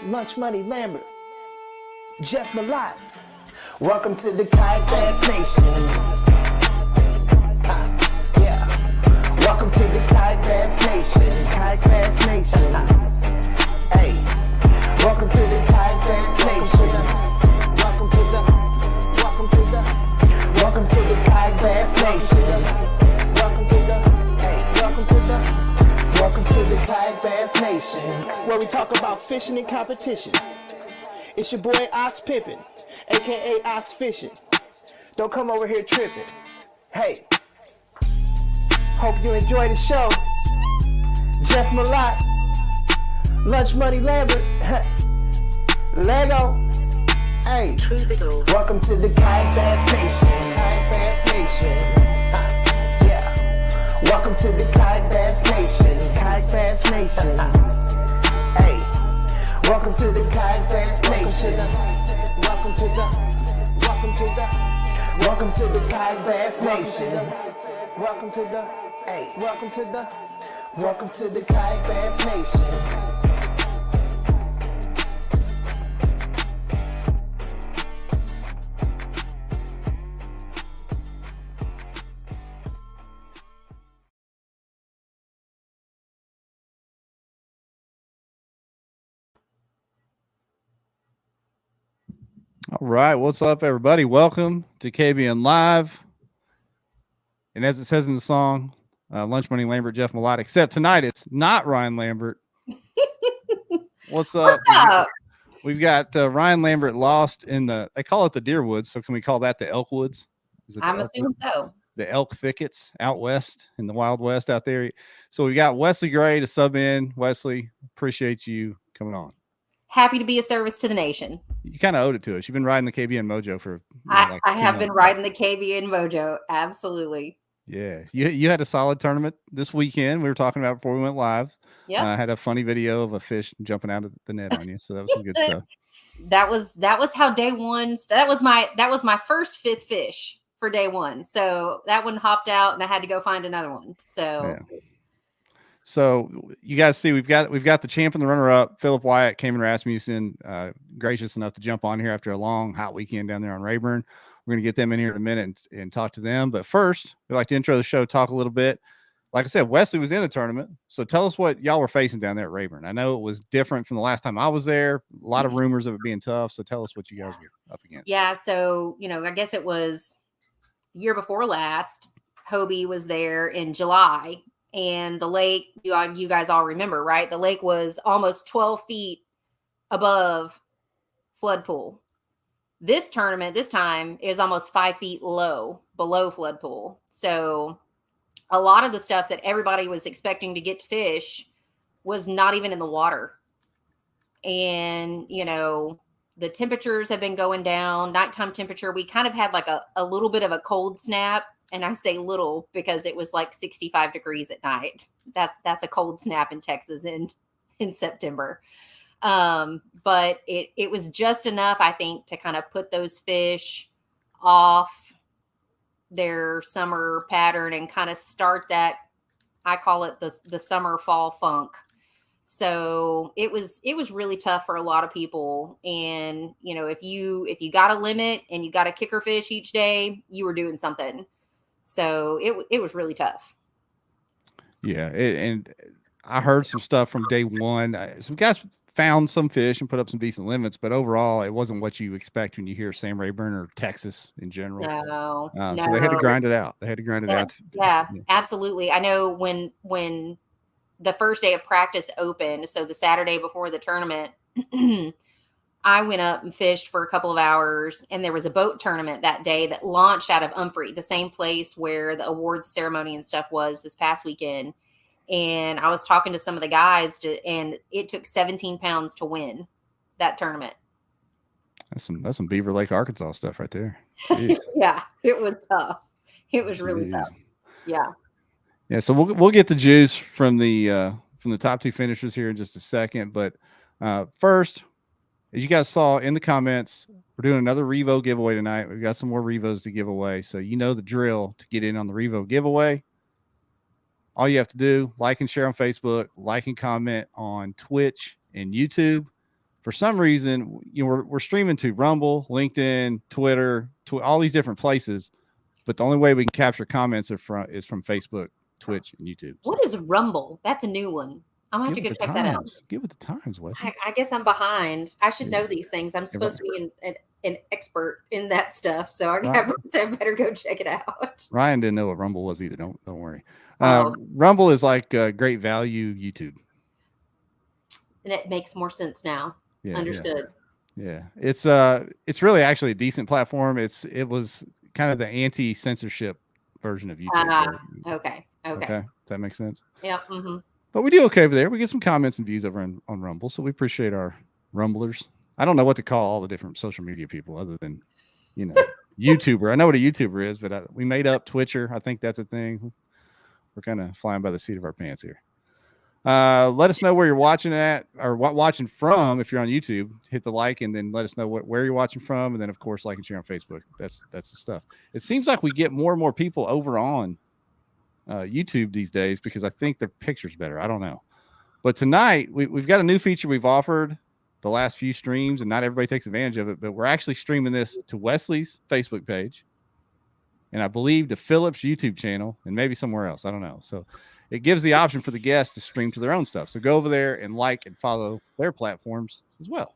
Lunch Money Lambert, Jeff Malott. Welcome to the Kayak Bass Nation. Yeah. Welcome to the Kayak Bass Nation. Kayak Bass Nation. Hey. Welcome to the Kayak Bass Nation. Welcome to the Kayak Bass Nation. Welcome to the Kayak Bass Nation, where we talk about fishing and competition. It's your boy Ox Pippin, aka Ox Fishing. Don't come over here tripping. Hey, hope you enjoy the show. Jeff Malott, Lunch Money Lambert, Lego. Hey, welcome to the Kayak Bass Nation. Kayak Bass Nation. Welcome to the Kayak Bass Nation. Kayak Bass Nation. Hey, welcome to the Kayak Bass Nation. Welcome to the Kayak Bass Nation. Welcome to the Kayak Bass Nation. All right, what's up, everybody? Welcome to KBN Live. And as it says in the song, Lunch Money Lambert, Jeff Malott, except tonight it's not Ryan Lambert. What's up? We've got Ryan Lambert lost in they call it the deer woods, so can we call that the elk woods? I'm assuming so. The elk thickets out west in the Wild West out there. So we got Wesley Gray to sub in. Wesley, appreciate you coming on. Happy to be a service to the nation. You kind of owed it to us. You've been riding the KBN Mojo for I have been riding the KBN Mojo. Absolutely. Yeah. You had a solid tournament this weekend. We were talking about before we went live. Yeah. I had a funny video of a fish jumping out of the net on you. So that was some good stuff. That was how day one. That was my first fifth fish for day one. So that one hopped out and I had to go find another one. So yeah. So you guys see, we've got the champ and the runner-up, Phillip, Wyatt, Caymen, Rasmussen, gracious enough to jump on here after a long, hot weekend down there on Rayburn. We're going to get them in here in a minute and talk to them. But first, we'd like to intro the show, talk a little bit. Like I said, Wesley was in the tournament. So tell us what y'all were facing down there at Rayburn. I know it was different from the last time I was there. A lot of rumors of it being tough. So tell us what you guys were up against. Yeah, so, I guess it was the year before last. Hobie was there in July. And the lake, you guys all remember, right? The lake was almost 12 feet above flood pool. This tournament, this time, is almost 5 feet below flood pool. So a lot of the stuff that everybody was expecting to get to fish was not even in the water. And, the temperatures have been going down, nighttime temperature. We kind of had like a little bit of a cold snap. And I say little because it was like 65 degrees at night. That's a cold snap in Texas in September. But it was just enough, I think, to kind of put those fish off their summer pattern and kind of start that, I call it the summer fall funk. So it was really tough for a lot of people. And, if you got a limit and you got a kicker fish each day, you were doing something. So it was really tough. Yeah. And I heard some stuff from day one. Some guys found some fish and put up some decent limits, but overall it wasn't what you expect when you hear Sam Rayburn or Texas in general. No. So they had to grind it out. Yeah, absolutely. I know when the first day of practice opened, so the Saturday before the tournament, I went up and fished for a couple of hours, and there was a boat tournament that day that launched out of Umphrey, the same place where the awards ceremony and stuff was this past weekend. And I was talking to some of the guys, and it took 17 pounds to win that tournament. That's some Beaver Lake, Arkansas stuff right there. Yeah, it was tough. It was really tough. Yeah. Yeah. So we'll get the juice from the top two finishers here in just a second, but first, as you guys saw in the comments, we're doing another Revo giveaway tonight. We've got some more Revos to give away. So you know the drill to get in on the Revo giveaway. All you have to do, like and share on Facebook, like and comment on Twitch and YouTube. for some reason, we're streaming to Rumble, LinkedIn, Twitter, all these different places, but the only way we can capture comments is from Facebook, Twitch, and YouTube. What is Rumble? That's a new one. I'm gonna have to go check that out. Get with the times, Wesley. I guess I'm behind. I should know these things. I'm supposed to be an expert in that stuff, so I better go check it out. Ryan didn't know what Rumble was either. Don't worry. Rumble is like great value YouTube, and it makes more sense now. Yeah, understood. Yeah, it's really actually a decent platform. It was kind of the anti-censorship version of YouTube. Okay. Does that make sense? Yeah. Mm-hmm. But we do okay over there. We get some comments and views over on Rumble, so we appreciate our Rumblers. I don't know what to call all the different social media people other than, YouTuber. I know what a YouTuber is, but we made up Twitcher. I think that's a thing. We're kind of flying by the seat of our pants here. Let us know where you're watching at or watching from. If you're on YouTube, hit the like and then let us know where you're watching from. And then, of course, like and share on Facebook. That's the stuff. It seems like we get more and more people over on YouTube these days because I think their picture's better. I don't know. But tonight we've got a new feature we've offered the last few streams, and not everybody takes advantage of it, but we're actually streaming this to Wesley's Facebook page and I believe to Phillip's YouTube channel and maybe somewhere else. I don't know. So it gives the option for the guests to stream to their own stuff. So go over there and like and follow their platforms as well.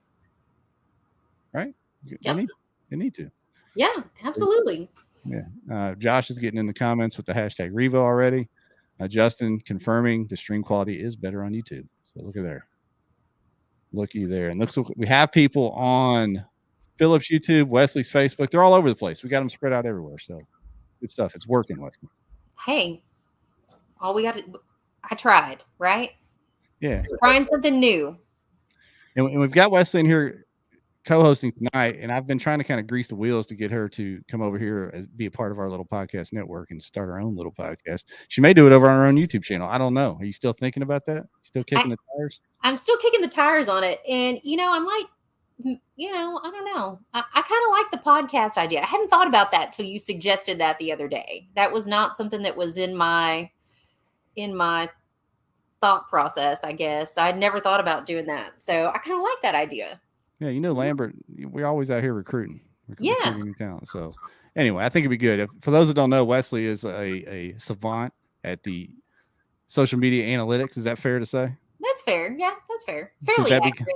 Right? Yep. You need to. Yeah, absolutely. Yeah. Josh is getting in the comments with the hashtag Revo already. Justin confirming the stream quality is better on YouTube. So looky there. And looks like we have people on Phillip's YouTube, Wesley's Facebook. They're all over the place. We got them spread out everywhere. So good stuff. It's working, Wesley. Hey, I tried, right? Yeah. Trying something new. And we've got Wesley in here co-hosting tonight, and I've been trying to kind of grease the wheels to get her to come over here and be a part of our little podcast network and start her own little podcast. She may do it over on her own YouTube channel. I don't know. Are you still thinking about that? Still kicking the tires? I'm still kicking the tires on it. And, I'm like, I don't know. I kind of like the podcast idea. I hadn't thought about that till you suggested that the other day. That was not something that was in my thought process, I guess. I'd never thought about doing that. So I kind of like that idea. Yeah, Lambert, we're always out here recruiting yeah. new talent. So anyway, I think it'd be good. For those that don't know, Wesley is a savant at the social media analytics. Is that fair to say? That's fair. Yeah, that's fair. Fairly accurate.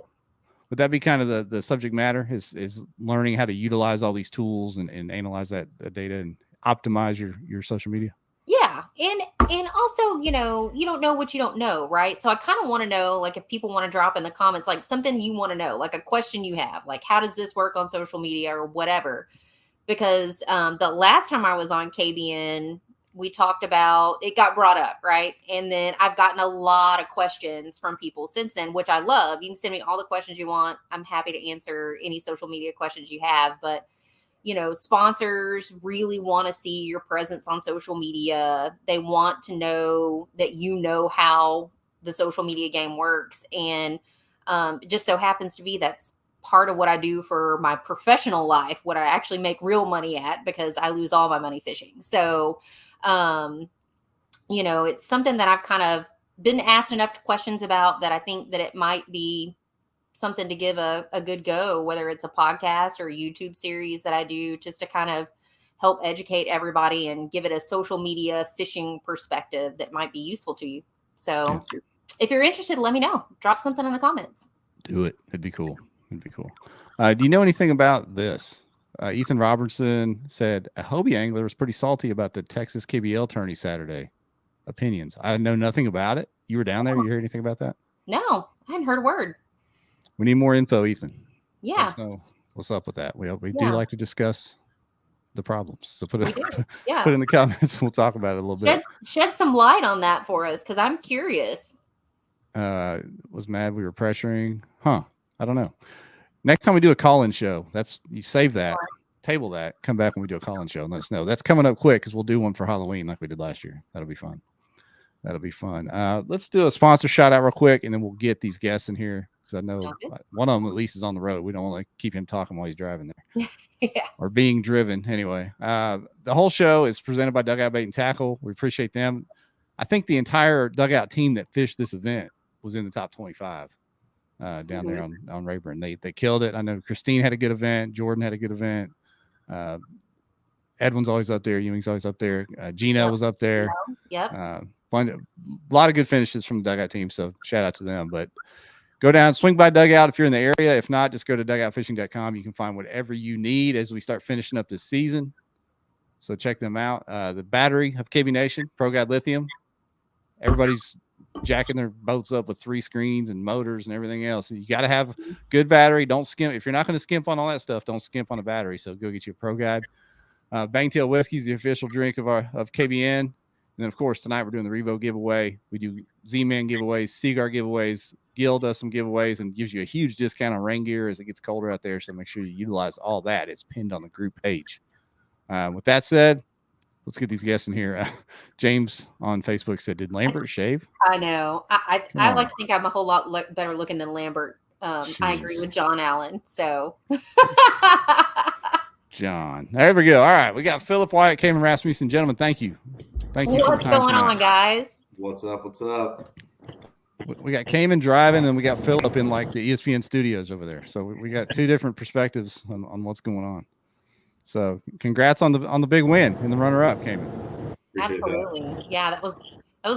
Would that be kind of the subject matter is learning how to utilize all these tools and analyze that data and optimize your social media? Yeah. And also, you don't know what you don't know, right? So I kind of want to know, like, if people want to drop in the comments, like something you want to know, like a question you have, like, how does this work on social media or whatever? Because the last time I was on KBN, we talked about, it got brought up, right? And then I've gotten a lot of questions from people since then, which I love. You can send me all the questions you want. I'm happy to answer any social media questions you have, but sponsors really want to see your presence on social media. They want to know that how the social media game works. And it just so happens to be that's part of what I do for my professional life, what I actually make real money at, because I lose all my money fishing. So, it's something that I've kind of been asked enough questions about that I think that it might be something to give a good go, whether it's a podcast or a YouTube series that I do, just to kind of help educate everybody and give it a social media fishing perspective that might be useful to you. So if you're interested, let me know. Drop something in the comments. Do it. It'd be cool. Do you know anything about this? Ethan Robertson said a Hobie angler was pretty salty about the Texas KBL tourney Saturday. Opinions. I know nothing about it. You were down there. You heard anything about that? No, I hadn't heard a word. We need more info, Ethan. Yeah. So what's up with that? We do like to discuss the problems. So put it in the comments. We'll talk about it a little bit. Shed some light on that for us, because I'm curious. Was mad we were pressuring. I don't know. Next time we do a call-in show, you save that, table that, come back when we do a call-in show and let us know. That's coming up quick because we'll do one for Halloween like we did last year. That'll be fun. Let's do a sponsor shout out real quick, and then we'll get these guests in here, because I know one of them at least is on the road. We don't want to keep him talking while he's driving there. Yeah. Or being driven. Anyway, the whole show is presented by Dugout Bait and Tackle. We appreciate them. I think the entire Dugout team that fished this event was in the top 25. down there on Rayburn. They killed it. I know Christine had a good event. Jordan had a good event. Edwin's always up there. Ewing's always up there. Gino was up there. Yep. A lot of good finishes from the Dugout team. So shout out to them. But go down, swing by Dugout if you're in the area. If not, just go to dugoutfishing.com. You can find whatever you need as we start finishing up this season. So check them out. The battery of KBN Nation, Pro Guide Lithium. Everybody's jacking their boats up with 3 screens and motors and everything else. You got to have good battery. Don't skimp. If you're not going to skimp on all that stuff, don't skimp on a battery. So go get you a Pro Guide. Bangtail Whiskey is the official drink of KBN. And then, of course, tonight we're doing the Revo giveaway. We do Z-Man giveaways, Seaguar giveaways. Gill does some giveaways and gives you a huge discount on rain gear as it gets colder out there. So make sure you utilize all that. It's pinned on the group page. With that said, let's get these guests in here. James on Facebook said, "Did Lambert shave?" I know. I like to think I'm a whole lot better looking than Lambert. I agree with John Allen. So, John, there we go. All right, we got Phillip, Wyatt, Caymen, Rasmussen. Gentlemen, thank you. Thank you. What's going on, guys? What's up? What's up? We got Caymen driving, and we got Phillip in like the ESPN studios over there. So we got 2 different perspectives on what's going on. So congrats on the big win in the runner-up, Caymen. Absolutely. Yeah, that was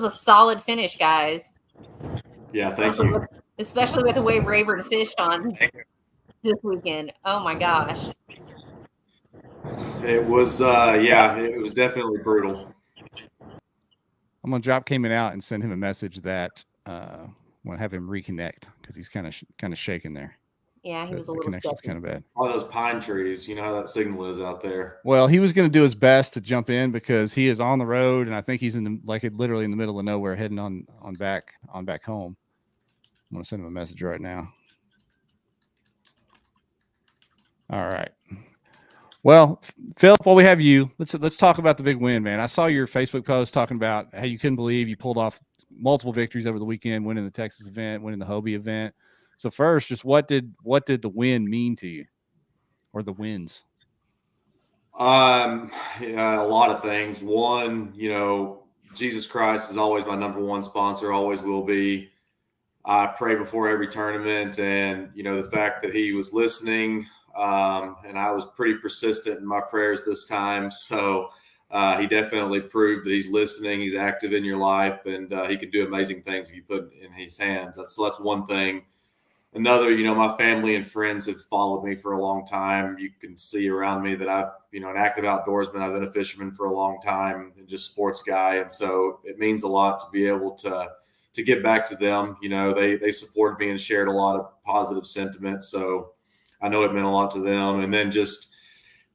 a solid finish, guys. Yeah, thank you. Especially with the way Rayburn fished on this weekend. Oh my gosh. It was it was definitely brutal. I'm gonna drop Caymen out and send him a message that I want to have him reconnect because he's kind of shaking there. Yeah, he was a little connection's kind of bad. All those pine trees, you know how that signal is out there. Well, he was going to do his best to jump in because he is on the road, and I think he's literally in the middle of nowhere, heading on back home. I'm going to send him a message right now. All right. Well, Phillip, while we have you, let's talk about the big win, man. I saw your Facebook post talking about how you couldn't believe you pulled off multiple victories over the weekend, winning the Texas event, winning the Hobie event. So first, just what did the win mean to you, or the wins? Yeah, a lot of things. One, Jesus Christ is always my number one sponsor, always will be. I pray before every tournament, and the fact that he was listening, and I was pretty persistent in my prayers this time. So he definitely proved that he's listening. He's active in your life, and he can do amazing things if you put it in his hands. That's one thing. Another, my family and friends have followed me for a long time. You can see around me that I've, an active outdoorsman. I've been a fisherman for a long time and just sports guy. And so it means a lot to be able to give back to them. They supported me and shared a lot of positive sentiments. So I know it meant a lot to them. And then this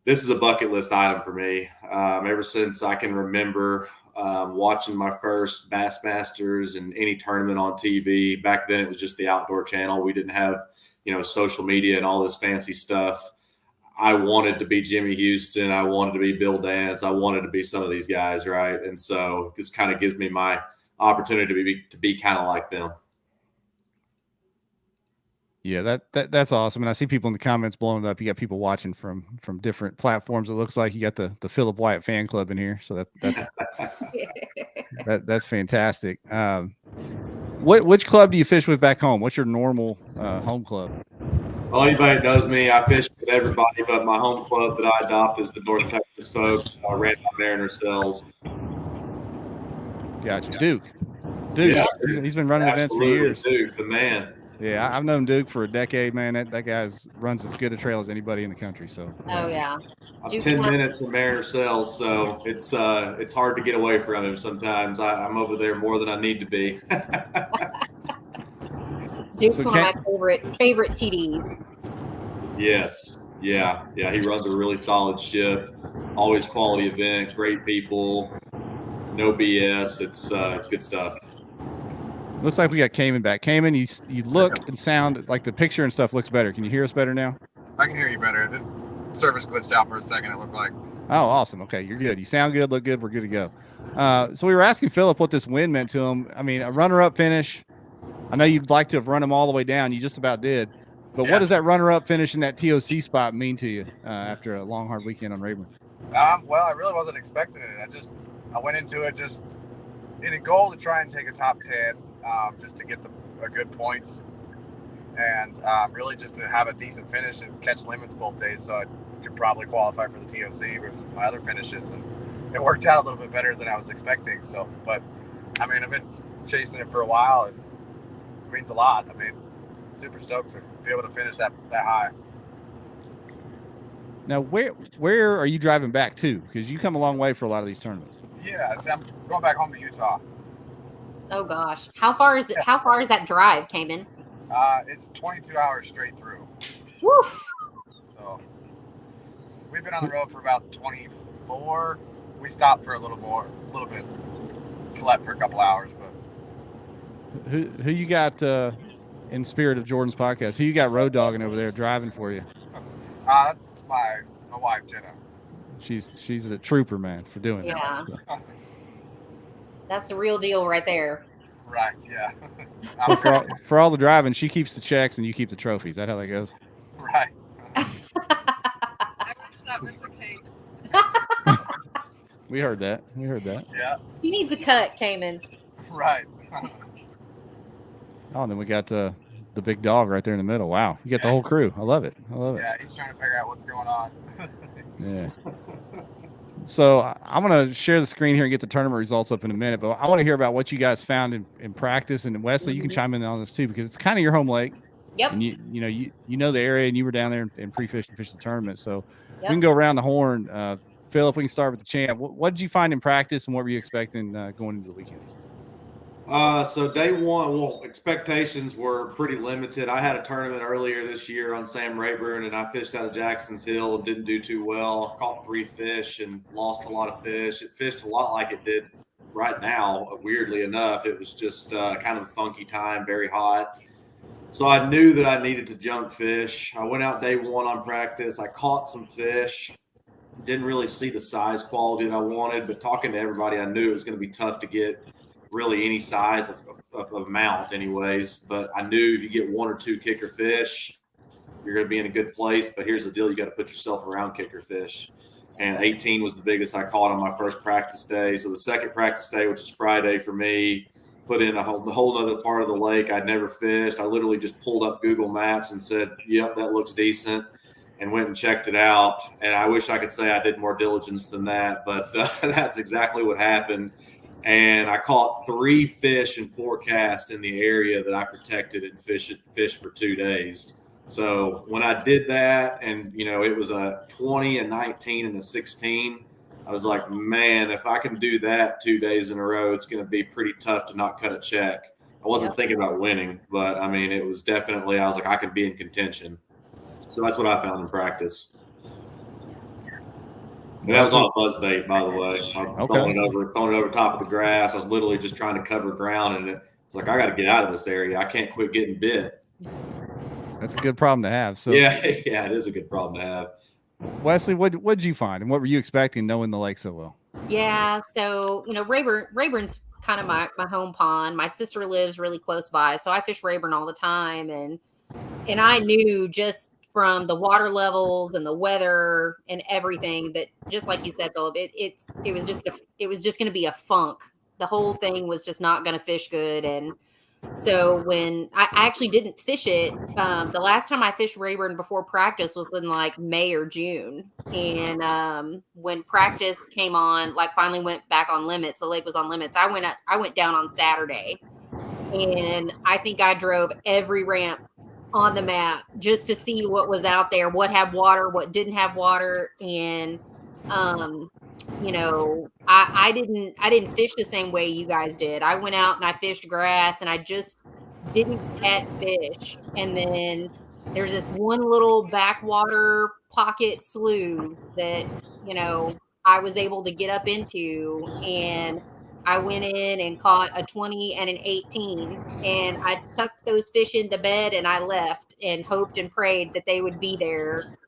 is a bucket list item for me. Ever since I can remember, watching my first Bassmasters and any tournament on TV. Back then it was just the Outdoor Channel. We didn't have, social media and all this fancy stuff. I wanted to be Jimmy Houston. I wanted to be Bill Dance. I wanted to be some of these guys, right? And so this kind of gives me my opportunity to be kind of like them. Yeah, that's awesome. And I see people in the comments blowing it up. You got people watching from different platforms. It looks like you got the Phillip Wyatt fan club in here. So that's fantastic. Which club do you fish with back home? What's your normal home club? Well, anybody that knows me, I fish with everybody, but my home club that I adopt is the North Texas folks. I ran by Mariner Cells. Gotcha. Duke. Yeah, he's been running events for years. Duke, the man. Yeah, I've known Duke for a decade, man. That guy runs as good a trail as anybody in the country. So. Oh yeah. I'm 10 minutes from Mariner Cells, so it's hard to get away from him sometimes. I'm over there more than I need to be. Duke's one of my favorite TDs. Yes. Yeah. He runs a really solid ship. Always quality events, great people, no BS. It's good stuff. Looks like we got Caymen back. Caymen, you look and sound like the picture and stuff looks better. Can you hear us better now? I can hear you better. The service glitched out for a second, it looked like. Oh, awesome. Okay, you're good. You sound good, look good. We're good to go. So we were asking Phillip what this win meant to him. I mean, a runner-up finish. I know you'd like to have run him all the way down. You just about did. But What does that runner-up finish in that TOC spot mean to you after a long, hard weekend on Rayburn? Well, I really wasn't expecting it. I went into it just in a goal to try and take a top 10, just to get a good points. and really just to have a decent finish and catch limits both days, so I could probably qualify for the TOC with my other finishes. And it worked out a little bit better than I was expecting. So, but I mean, I've been chasing it for a while, and it means a lot. I mean, super stoked to be able to finish that high. Now, where are you driving back to? Because you come a long way for a lot of these tournaments. Yeah, so I'm going back home to Utah. Oh gosh, how far is it? How far is that drive, Caymen? It's 22 hours straight through. Woof. So we've been on the road for about 24. We stopped for a little bit, slept for a couple hours. But Who you got in spirit of Jordan's podcast? Who you got road dogging over there driving for you? That's my wife, Jenna. She's a trooper, man, for doing that. Yeah. That's the real deal right there. Right, yeah. So for all the driving, she keeps the checks and you keep the trophies. Is that how that goes? Right. I wish that was the case. We heard that. Yeah. She needs a cut, Caymen. Right. Oh, and then we got the big dog right there in the middle. Wow, you got the whole crew. I love it. Yeah, he's trying to figure out what's going on. Yeah. So I'm going to share the screen here and get the tournament results up in a minute, but I want to hear about what you guys found in practice. And Wesley, you can chime in on this too, because it's kind of your home lake. Yep. And you know the area, and you were down there and pre-fished and fished the tournament. So we Yep. can go around the horn. Phillip, we can start with the champ. What did you find in practice, and what were you expecting going into the weekend? So day one, well, expectations were pretty limited. I had a tournament earlier this year on Sam Rayburn, and I fished out of Jackson's Hill and didn't do too well. Caught 3 fish and lost a lot of fish. It fished a lot like it did right now, weirdly enough. It was just kind of a funky time, very hot. So I knew that I needed to jump fish. I went out day one on practice. I caught some fish. Didn't really see the size quality that I wanted, but talking to everybody, I knew it was going to be tough to get really any size of mount anyways. But I knew if you get 1 or 2 kicker fish, you're going to be in a good place. But here's the deal. You got to put yourself around kicker fish. And 18 was the biggest I caught on my first practice day. So the second practice day, which is Friday for me, put in the whole other part of the lake I'd never fished. I literally just pulled up Google Maps and said, yep, that looks decent, and went and checked it out. And I wish I could say I did more diligence than that, but that's exactly what happened. And I caught 3 fish in 4 casts in the area that I protected and fished for 2 days. So when I did that, and it was a 20, a 19, and a 16, I was like, man, if I can do that 2 days in a row, it's going to be pretty tough to not cut a check. I wasn't thinking about winning, but I mean, it was definitely, I was like, I could be in contention. So that's what I found in practice. And that was on a buzz bait, by the way. I was throwing it over top of the grass. I was literally just trying to cover ground, and it's like, I got to get out of this area. I can't quit getting bit. That's a good problem to have. So yeah, it is a good problem to have. Wesley, what did you find, and what were you expecting knowing the lake so well? Yeah, so Rayburn's kind of my home pond. My sister lives really close by, so I fish Rayburn all the time, and I knew just from the water levels and the weather and everything that, just like you said, Phillip, it was just going to be a funk. The whole thing was just not going to fish good. And so when I actually didn't fish it, the last time I fished Rayburn before practice was in like May or June. And when practice came on, like finally went back on limits, the lake was on limits. I went down on Saturday, and I think I drove every ramp on the map just to see what was out there, what had water, what didn't have water. And I didn't fish the same way you guys did. I went out and I fished grass, and I just didn't catch fish. And then there's this one little backwater pocket slough that I was able to get up into, and I went in and caught a 20 and an 18, and I tucked those fish into bed, and I left and hoped and prayed that they would be there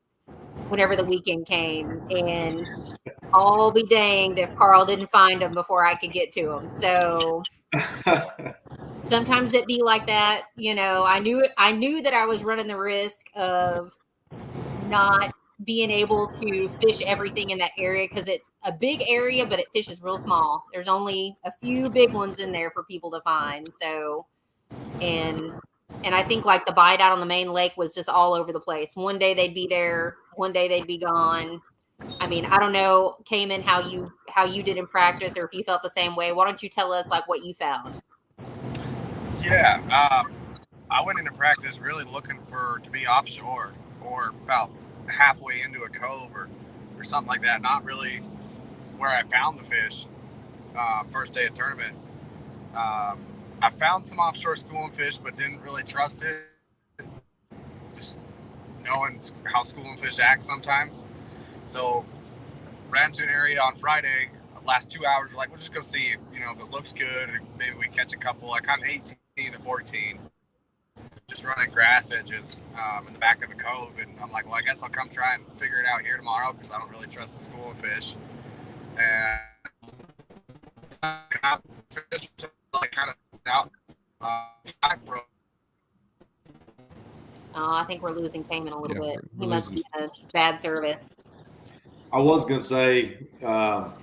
whenever the weekend came. And I'll be danged if Carl didn't find them before I could get to them. So sometimes it be like that. I knew that I was running the risk of not being able to fish everything in that area, because it's a big area, but it fishes real small. There's only a few big ones in there for people to find. So, and And I think like the bite out on the main lake was just all over the place. One day they'd be there, one day they'd be gone. I mean, I don't know, Caymen, how you did in practice, or if you felt the same way. Why don't you tell us like what you found? Yeah, I went into practice really looking to be offshore or about halfway into a cove or something like that. Not really where I found the fish. First day of tournament, I found some offshore schooling fish, but didn't really trust it. Just knowing how schooling fish act sometimes. So ran to an area on Friday. Last 2 hours, we're like, we'll just go see if it looks good. Maybe we catch a couple. I caught 18 to 14, just running grass edges in the back of the cove. And I'm like, well, I guess I'll come try and figure it out here tomorrow because I don't really trust the schooling fish. And fish kind of out. I think we're losing Caymen a little bit. He we're must be in a bad service. I was going to say,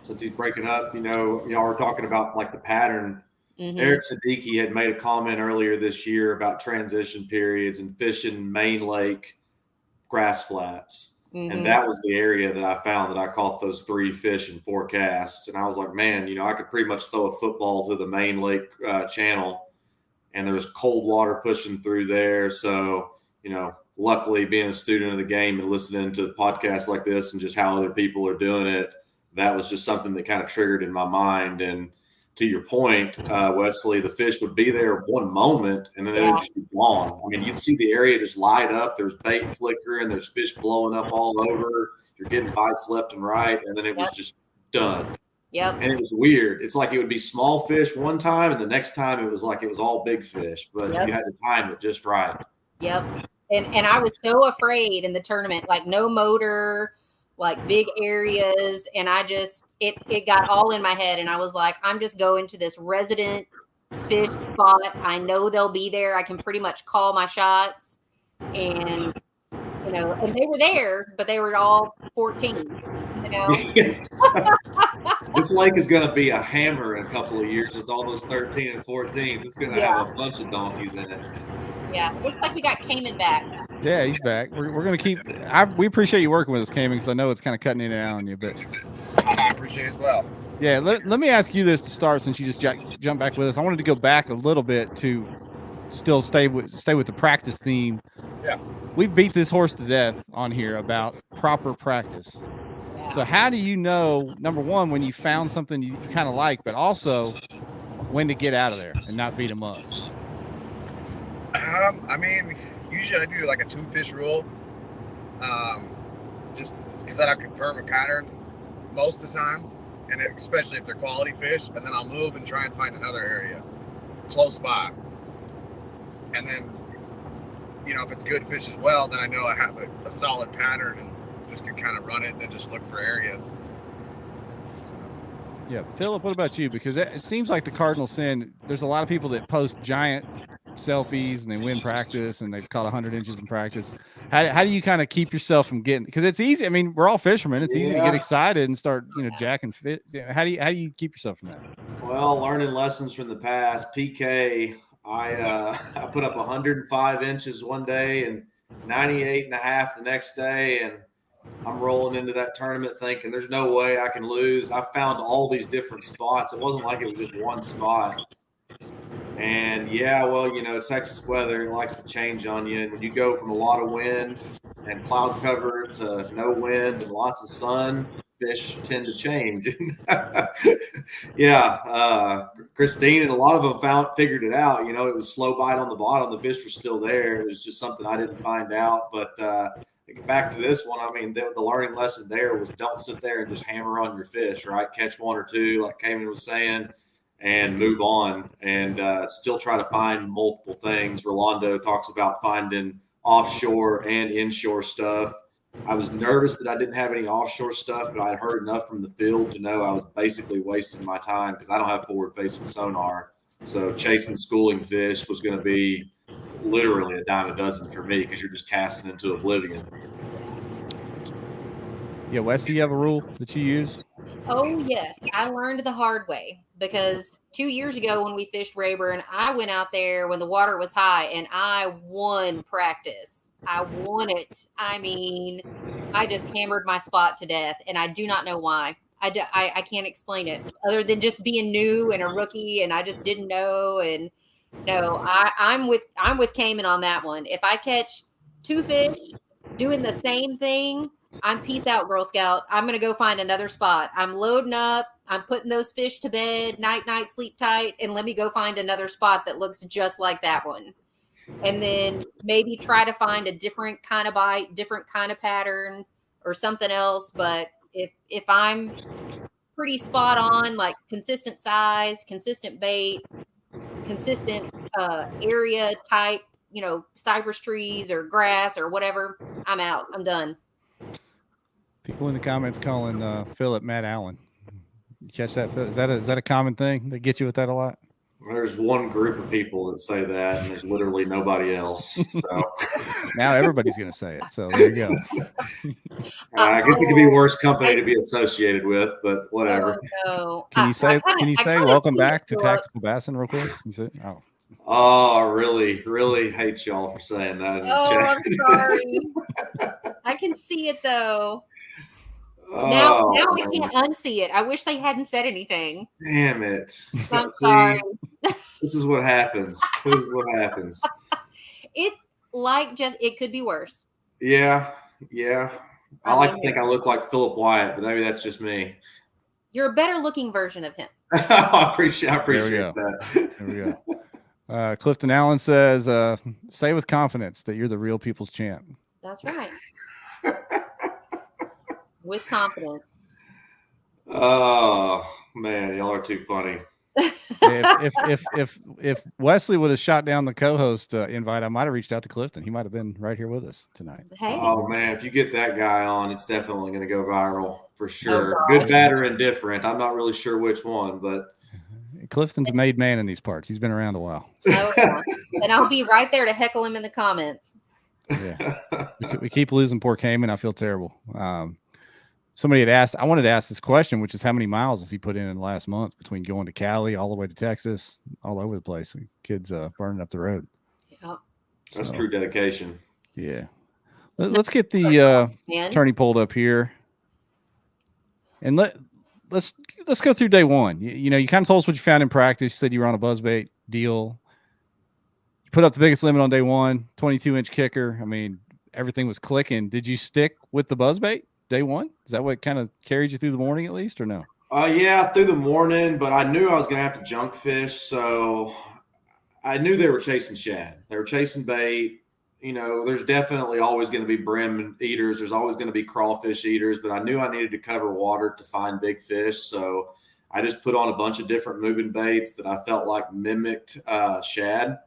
since he's breaking up, y'all were talking about like the pattern. Mm-hmm. Eric Siddiqui had made a comment earlier this year about transition periods and fishing main lake grass flats. Mm-hmm. And that was the area that I found that I caught those 3 fish in 4 casts. And I was like, man, I could pretty much throw a football to the main lake channel, and there was cold water pushing through there. So, luckily being a student of the game and listening to podcasts like this and just how other people are doing it, that was just something that kind of triggered in my mind. And to your point, Wesley, the fish would be there one moment and then they would just be gone. I mean, you'd see the area just light up. There's bait flickering. There's fish blowing up all over. You're getting bites left and right. And then it was just done. Yep. And it was weird. It's like it would be small fish one time, and the next time it was like it was all big fish. But you had to time it just right. Yep. And I was so afraid in the tournament, like no motor, like big areas. And I just, it got all in my head. And I was like, I'm just going to this resident fish spot. I know they'll be there. I can pretty much call my shots. And, and they were there, but they were all 14, This lake is going to be a hammer in a couple of years with all those 13 and 14s. It's going to have a bunch of donkeys in it. Yeah, looks like we got Caymen back. Yeah, he's back. We're going to keep. We appreciate you working with us, Caymen, because I know it's kind of cutting in and out on you. But I appreciate it as well. Yeah, let me ask you this to start, since you just jumped back with us. I wanted to go back a little bit to still stay with the practice theme. Yeah, we beat this horse to death on here about proper practice. Yeah. So how do you know, number one, when you found something you kind of like, but also when to get out of there and not beat them up? I mean, usually I do like a 2-fish rule, just because then I confirm a pattern most of the time, and especially if they're quality fish, and then I'll move and try and find another area close by. And then, if it's good fish as well, then I know I have a solid pattern and just can kind of run it and then just look for areas. Yeah. Phillip, what about you? Because it seems like the cardinal sin, there's a lot of people that post giant selfies and they win practice and they've caught 100 inches in practice. How do you kind of keep yourself from getting, because it's easy. I mean, we're all fishermen. It's easy to get excited and start, jacking fit. How do you keep yourself from that? Well, learning lessons from the past. PK, I put up 105 inches one day and 98 and a half the next day. And I'm rolling into that tournament thinking there's no way I can lose. I found all these different spots. It wasn't like it was just one spot. And Texas weather, it likes to change on you. And when you go from a lot of wind and cloud cover to no wind and lots of sun, fish tend to change. Christine and a lot of them figured it out. It was slow bite on the bottom. The fish were still there. It was just something I didn't find out. But back to this one, I mean, the learning lesson there was don't sit there and just hammer on your fish, right? Catch 1 or 2, like Caymen was saying, and move on, and still try to find multiple things. Rolando talks about finding offshore and inshore stuff. I was nervous that I didn't have any offshore stuff, but I'd heard enough from the field to know I was basically wasting my time because I don't have forward-facing sonar. So chasing schooling fish was going to be literally a dime a dozen for me because you're just casting into oblivion. Yeah, Wes, do you have a rule that you use? Oh, yes. I learned the hard way because 2 years ago when we fished Rayburn, I went out there when the water was high and I won practice. I won it. I mean, I just hammered my spot to death, and I do not know why. I can't explain it other than just being new and a rookie, and I just didn't know. And no, I'm with Caymen on that one. If I catch 2 fish doing the same thing, I'm peace out, Girl Scout. I'm going to go find another spot. I'm loading up. I'm putting those fish to bed. Night, night, sleep tight. And let me go find another spot that looks just like that one. And then maybe try to find a different kind of bite, different kind of pattern or something else. But if I'm pretty spot on, like consistent size, consistent bait, consistent area type, cypress trees or grass or whatever, I'm out. I'm done. People in the comments calling Phillip Matt Allen. You catch that? Is that a common thing? They get you with that a lot? There's one group of people that say that, and there's literally nobody else. So now everybody's going to say it. So there you go. I guess it could be worse company to be associated with, but whatever. No. Can you say welcome back to Tactical Bassing real quick? You say, Oh, I really hate y'all for saying that. In the chat. I'm sorry. I can see it though. Now I can't unsee it. I wish they hadn't said anything. Damn it. I'm sorry. This is what happens. It could be worse. Yeah. I like to think I look like Phillip Wyatt, but maybe that's just me. You're a better looking version of him. I appreciate that. There we go. Clifton Allen says, say with confidence that you're the real people's champ. That's right. With confidence. Oh man, y'all are too funny. If Wesley would have shot down the co-host invite, I might have reached out to Clifton. He might have been right here with us tonight. Hey. Oh man, if you get that guy on, it's definitely going to go viral for sure. Good, bad, or indifferent. I'm not really sure which one, but Clifton's a made man in these parts. He's been around a while. Oh, yeah. And I'll be right there to heckle him in the comments. Yeah, we keep losing poor Caymen. I feel terrible. Somebody had asked, I wanted to ask this question, which is how many miles has he put in the last month between going to Cali all the way to Texas, all over the place. Kids burning up the road. Yeah. That's true dedication. Yeah. Let's get the tourney pulled up here. And let's go through day one. You kind of told us what you found in practice. You said you were on a buzzbait deal. You put up the biggest limit on day one, 22-inch kicker. I mean, everything was clicking. Did you stick with the buzzbait day one? Is that what kind of carried you through the morning at least, or no? Yeah, through the morning, but I knew I was going to have to junk fish, so I knew they were chasing shad. They were chasing bait. There's definitely always going to be brim eaters. There's always going to be crawfish eaters, but I knew I needed to cover water to find big fish, so I just put on a bunch of different moving baits that I felt like mimicked shad.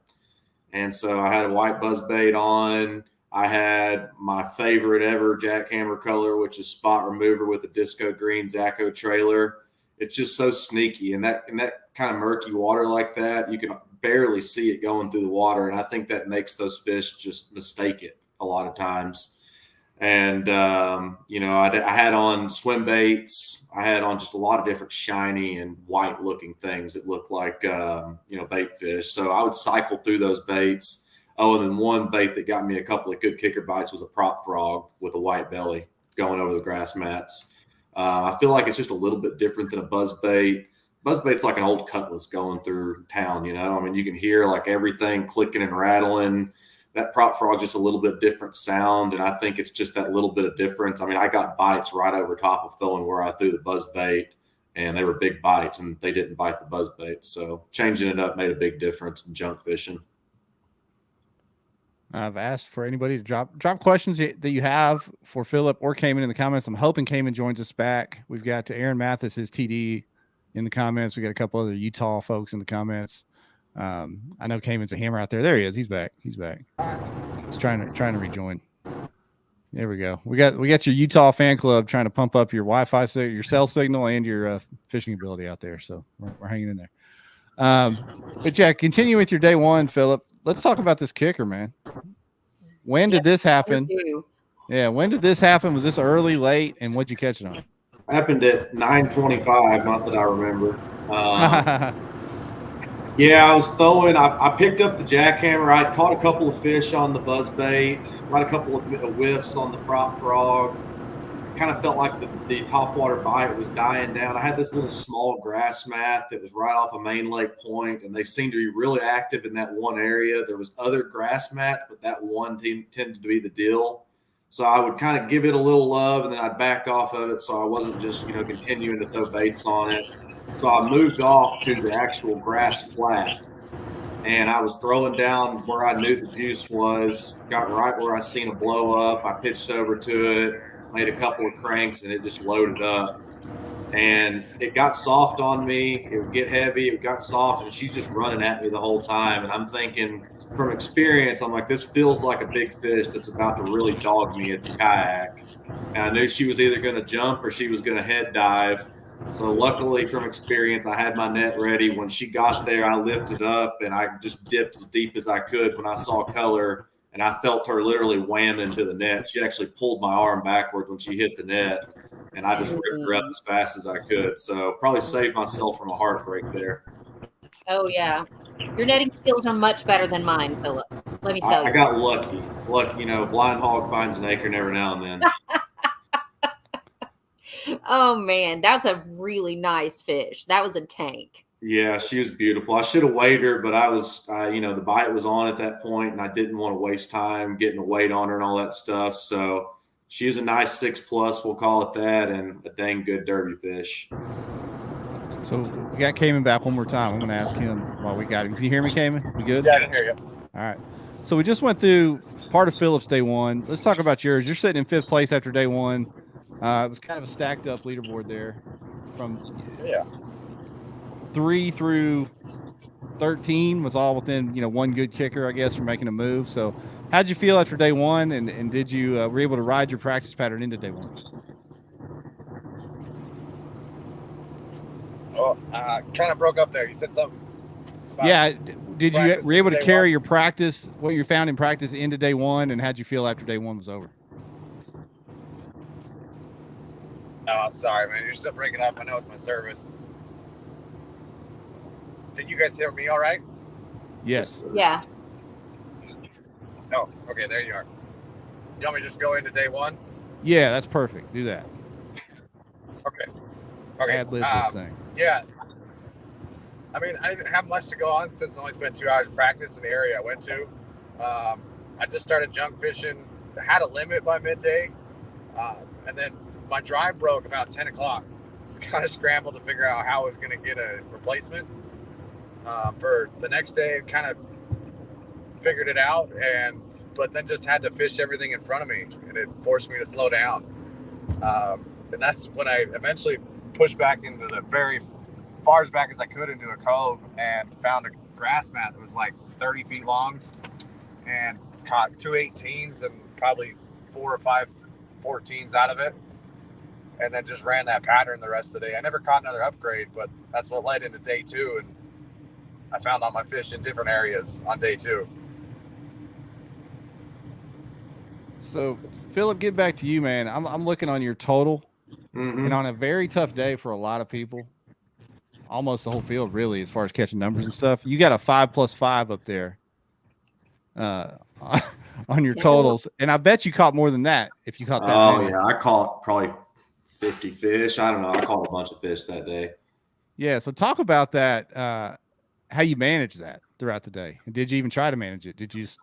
And so I had a white buzzbait on. I had my favorite ever jackhammer color, which is Spot Remover with a disco green Zacho trailer. It's just so sneaky. And that kind of murky water like that, you can barely see it going through the water. And I think that makes those fish just mistake it a lot of times. And, I had on swim baits. I had on just a lot of different shiny and white looking things that look like, bait fish. So I would cycle through those baits. Oh, and then one bait that got me a couple of good kicker bites was a prop frog with a white belly going over the grass mats. I feel like it's just a little bit different than a buzzbait. Buzzbait's like an old cutlass going through town, I mean, you can hear like everything clicking and rattling. That prop frog just a little bit different sound, and I think it's just that little bit of difference. I mean, I got bites right over top of throwing where I threw the buzzbait, and they were big bites, and they didn't bite the buzzbait. So changing it up made a big difference in junk fishing. I've asked for anybody to drop questions that you have for Phillip or Caymen in the comments. I'm hoping Caymen joins us back. We've got Aaron Mathis, his TD, in the comments. We got a couple other Utah folks in the comments. I know Caymen's a hammer out there. There he is. He's back. He's trying to rejoin. There we go. We got your Utah fan club trying to pump up your Wi-Fi, your cell signal, and your fishing ability out there. So we're hanging in there. But yeah, continue with your day one, Phillip. Let's talk about this kicker, man. When did this happen? Yeah. When did this happen? Was this early, late, and what'd you catch it on? Happened at 9:25. Not that I remember. Yeah, I was throwing. I picked up the jackhammer. I'd caught a couple of fish on the buzzbait, got a couple of whiffs on the prop frog. I kind of felt like the topwater bite was dying down. I had this little small grass mat that was right off a main lake point, and they seemed to be really active in that one area. There was other grass mats, but that one tended to be the deal. So I would kind of give it a little love, and then I'd back off of it, so I wasn't just continuing to throw baits on it. So I moved off to the actual grass flat, and I was throwing down where I knew the juice was, got right where I seen a blow up. I pitched over to it, made a couple of cranks, and it just loaded up. And it got soft on me. It would get heavy. It got soft, and she's just running at me the whole time. And I'm thinking, from experience, I'm like, this feels like a big fish that's about to really dog me at the kayak. And I knew she was either going to jump or she was going to head dive. So luckily, from experience, I had my net ready. When she got there, I lifted up and I just dipped as deep as I could when I saw color. And I felt her literally wham into the net. She actually pulled my arm backward when she hit the net, and I just ripped her up as fast as I could. So probably saved myself from a heartbreak there. Oh yeah, your netting skills are much better than mine, Phillip. Let me tell you. I got lucky. Blind hog finds an acorn every now and then. Oh man, that's a really nice fish. That was a tank. Yeah, she was beautiful. I should have weighed her, but the bite was on at that point, and I didn't want to waste time getting a weight on her and all that stuff. So she was a nice 6+, we'll call it that, and a dang good derby fish. So we got Caymen back one more time. I'm going to ask him while we got him. Can you hear me, Caymen? We good? Yeah, I can hear you. All right. So we just went through part of Phillip's day one. Let's talk about yours. You're sitting in 5th place after day one. It was kind of a stacked up leaderboard there from 3 through 13 was all within, one good kicker, I guess, for making a move. So how'd you feel after day one? And did you were able to ride your practice pattern into day one? Oh, kind of broke up there. You said something. Yeah. Did you were able to carry your practice, what you found in practice, into day one? And how'd you feel after day one was over? Oh, sorry, man. You're still breaking up. I know it's my service. Did you guys hear me all right? Yes. Yeah. Oh, okay. There you are. You want me to just go into day one? Yeah, that's perfect. Do that. Okay. Ad-lib this thing. Yeah. I mean, I didn't have much to go on since I only spent 2 hours practice in the area I went to. I just started junk fishing. I had a limit by midday. And then my drive broke about 10 o'clock. Kind of scrambled to figure out how I was going to get a replacement. For the next day, kind of figured it out, but then just had to fish everything in front of me, and it forced me to slow down. And that's when I eventually pushed back into the very far as back as I could into a cove and found a grass mat that was like 30 feet long and caught 2 18s and probably 4 or 5 14s out of it. And then just ran that pattern the rest of the day. I never caught another upgrade, but that's what led into day 2. And I found all my fish in different areas on day 2. So, Phillip, get back to you, man. I'm looking on your total, Mm-hmm. and on a very tough day for a lot of people, almost the whole field, really, as far as catching numbers and stuff, you got a 5+5 up there on your totals. And I bet you caught more than that if you caught that. Oh, yeah. I caught probably 50 fish. I don't know. I caught a bunch of fish that day. Yeah. So talk about that, how you manage that throughout the day. And did you even try to manage it? Did you just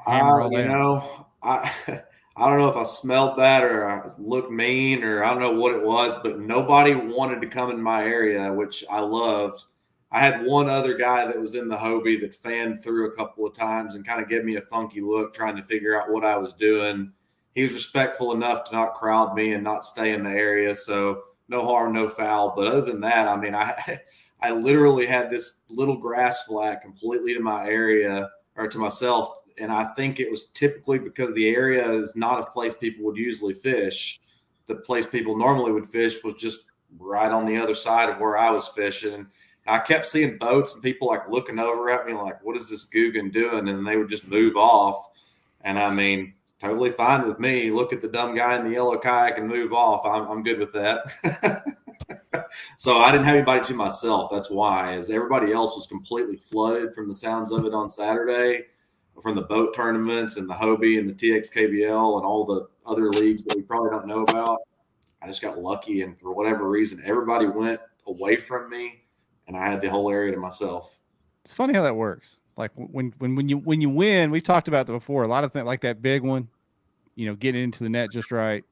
hammer all that? I don't know if I smelled that or I looked mean or I don't know what it was, but nobody wanted to come in my area, which I loved. I had one other guy that was in the Hobie that fanned through a couple of times and kind of gave me a funky look trying to figure out what I was doing. He was respectful enough to not crowd me and not stay in the area. So no harm, no foul. But other than that, I mean, I literally had this little grass flat completely to my area or to myself. And I think it was typically because the area is not a place people would usually fish. The place people normally would fish was just right on the other side of where I was fishing. And I kept seeing boats and people like looking over at me like, what is this Googan doing? And they would just move off. And I mean, totally fine with me. Look at the dumb guy in the yellow kayak and move off. I'm good with that. So I didn't have anybody to myself. That's why, as everybody else was completely flooded from the sounds of it on Saturday, from the boat tournaments and the Hobie and the TXKBL and all the other leagues that we probably don't know about. I just got lucky, and for whatever reason, everybody went away from me, and I had the whole area to myself. It's funny how that works. Like when you win, we've talked about that before. A lot of things like that big one, you know, getting into the net just right,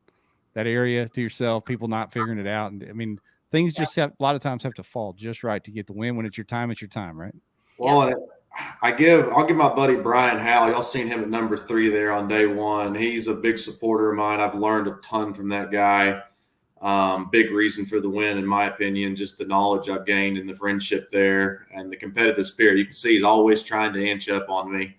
that area to yourself, people not figuring it out. And I mean, things just have a lot of times have to fall just right to get the win. When it's your time, right? Well, I'll give my buddy Brian Howell. Y'all seen him at number 3 there on day one. He's a big supporter of mine. I've learned a ton from that guy. Big reason for the win, in my opinion, just the knowledge I've gained and the friendship there and the competitive spirit. You can see he's always trying to inch up on me.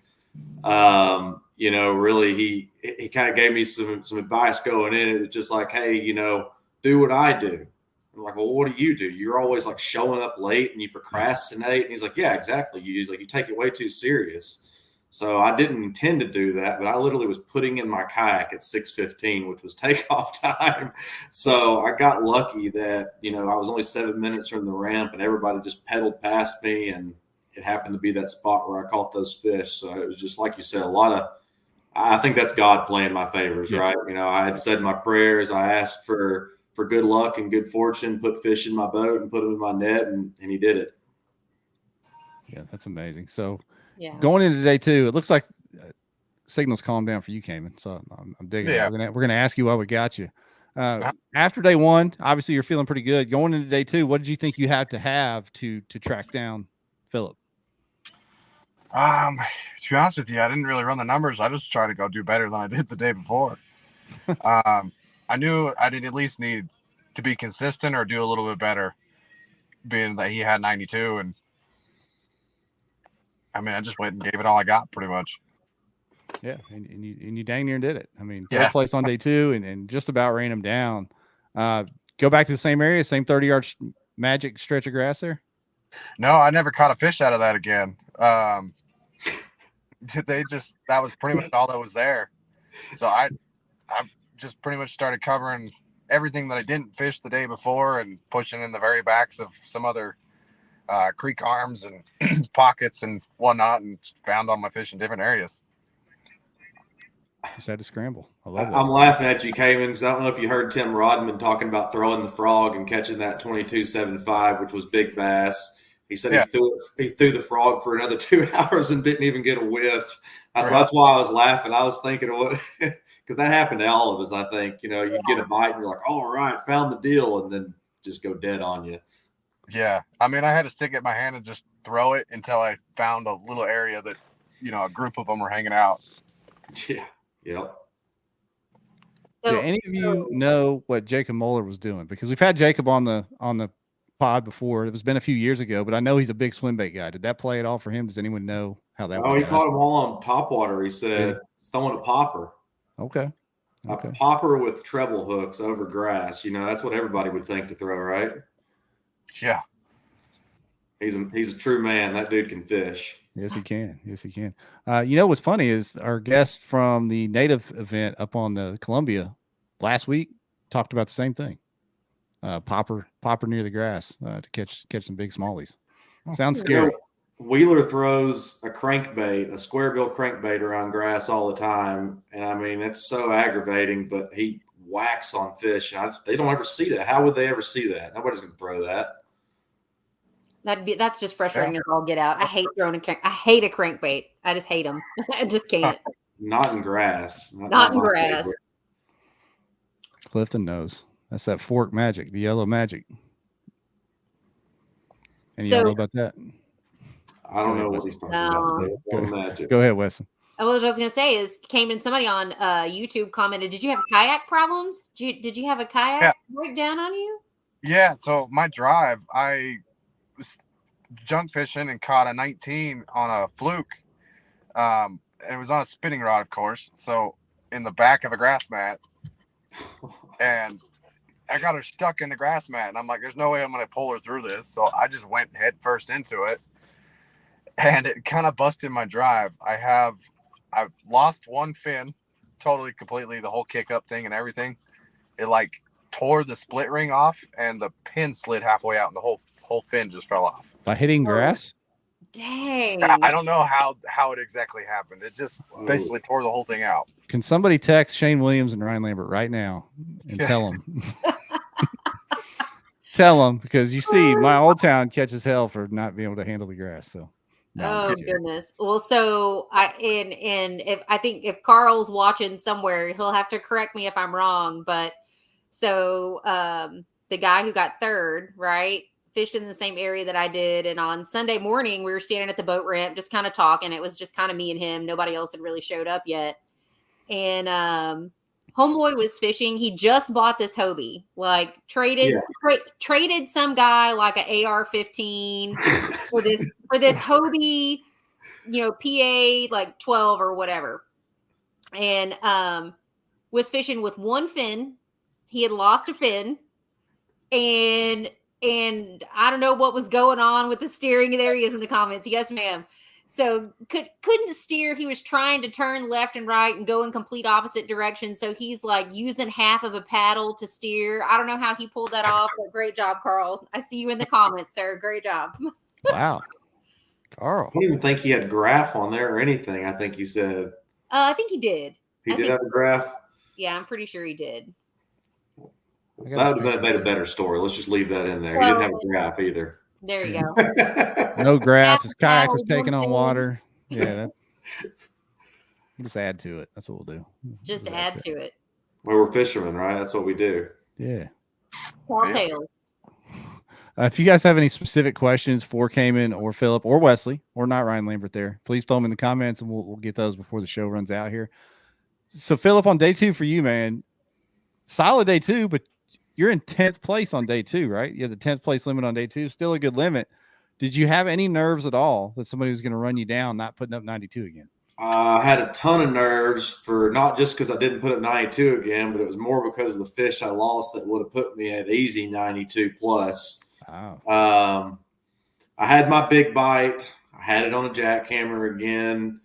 You know, really, he kind of gave me some advice going in. It was just like, hey, you know, do what I do. I'm like, well, what do? You're always like showing up late and you procrastinate. And he's like, yeah, exactly. You take it way too serious. So I didn't intend to do that, but I literally was putting in my kayak at 6:15, which was takeoff time. So I got lucky that, you know, I was only 7 minutes from the ramp and everybody just pedaled past me, and it happened to be that spot where I caught those fish. So it was just like you said, I think that's God playing my favors, right? You know, I had said my prayers. I asked for good luck and good fortune, put fish in my boat and put them in my net, and he did it. Yeah, that's amazing. So Going into day 2, it looks like signals calmed down for you, Caymen. So I'm digging it. We're gonna ask you why we got you. After day 1, obviously you're feeling pretty good. Going into day 2, what did you think you had to have to track down Phillip? To be honest with you, I didn't really run the numbers. I just tried to go do better than I did the day before. I knew I did at least need to be consistent or do a little bit better, being that he had 92. And I mean, I just went and gave it all I got pretty much. Yeah. And you dang near did it. I mean, third place on day 2 and just about ran him down. Go back to the same area, same 30-yard magic stretch of grass there. No, I never caught a fish out of that again. That was pretty much all that was there. So I just pretty much started covering everything that I didn't fish the day before and pushing in the very backs of some other creek arms and pockets and whatnot, and found all my fish in different areas. Just had to scramble. I love that. I'm laughing at you, Caymen, because I don't know if you heard Tim Rodman talking about throwing the frog and catching that 22.75, which was big bass. He said he threw the frog for another 2 hours and didn't even get a whiff. So that's why I was laughing. I was thinking of what, because that happened to all of us, I think. You know, you get a bite and you're like, all right, found the deal, and then just go dead on you. Yeah. I mean, I had to stick it in my hand and just throw it until I found a little area that, you know, a group of them were hanging out. Yeah. Yep. So, do any of you know what Jacob Moeller was doing? Because we've had Jacob on the pod before. It was been a few years ago, but I know he's a big swim bait guy. Did that play at all for him? Does anyone know how that? Oh, he caught them all on topwater. He said throwing a popper. Okay. A popper with treble hooks over grass. You know, that's what everybody would think to throw, right? Yeah. He's a true man. That dude can fish. Yes, he can. Yes, he can. You know what's funny is our guest from the native event up on the Columbia last week talked about the same thing. Popper near the grass to catch some big smallies. Sounds scary. Wheeler throws a crankbait, a square bill crankbait around grass all the time. And I mean, it's so aggravating, but he whacks on fish. They don't ever see that. How would they ever see that? Nobody's going to throw that. That's just frustrating as all get out. I hate throwing I hate a crankbait. I just hate them. I just can't. Not in grass. Not in grass. Favorite. Clifton knows. That's that fork magic, the yellow magic. And you know about that? I don't know what he's talking about. Magic. Go ahead, Wesson. What I was going to say is, somebody on YouTube commented, did you have kayak problems? Did you have a kayak break down on you? Yeah, so my drive, I was junk fishing and caught a 19 on a fluke. And it was on a spinning rod, of course. So in the back of a grass mat. And I got her stuck in the grass mat. And I'm like, there's no way I'm going to pull her through this. So I just went head first into it. And it kind of busted my drive. I've lost one fin totally, completely, the whole kick up thing and everything, it like tore the split ring off, and the pin slid halfway out, and the whole fin just fell off. By hitting grass? Dang. I don't know how it exactly happened. It just basically tore the whole thing out. Can somebody text Shane Williams and Ryan Lambert right now and tell them? Tell them, because you see, my old town catches hell for not being able to handle the grass. So, no, oh goodness. Well, so I think if Carl's watching somewhere, he'll have to correct me if I'm wrong. But so the guy who got third, right, fished in the same area that I did, and on Sunday morning we were standing at the boat ramp, just kind of talking. It was just kind of me and him. Nobody else had really showed up yet, and homeboy was fishing. He just bought this Hobie, like traded some guy like an AR-15 for this Hobie, PA like 12 or whatever, and was fishing with one fin. He had lost a fin, and I don't know what was going on with the steering. There he is in the comments. Yes, ma'am. So couldn't steer. He was trying to turn left and right and go in complete opposite direction. So he's like using half of a paddle to steer. I don't know how he pulled that off, but great job, Carl. I see you in the comments, sir. Great job. Wow. Carl. I don't even think he had graph on there or anything. I think you said. I think he did. He did have a graph? Yeah, I'm pretty sure he did. That would have made a better story. Let's just leave that in there. He didn't have a graph either. There you go. No graph. His kayak was taking on water. Yeah. Just add to it. That's what we'll do. Just add to it. Well, we're fishermen, right? That's what we do. Yeah. Tall tales. If you guys have any specific questions for Caymen or Phillip or Wesley or not Ryan Lambert there, please throw them in the comments and we'll get those before the show runs out here. So Phillip, on day 2 for you, man, solid day 2, but you're in 10th place on day 2, right? You have the 10th place limit on day 2, still a good limit. Did you have any nerves at all that somebody was going to run you down, not putting up 92 again? I had a ton of nerves, for not just because I didn't put up 92 again, but it was more because of the fish I lost that would have put me at easy 92 plus. Wow. I had my big bite. I had it on a jackhammer again.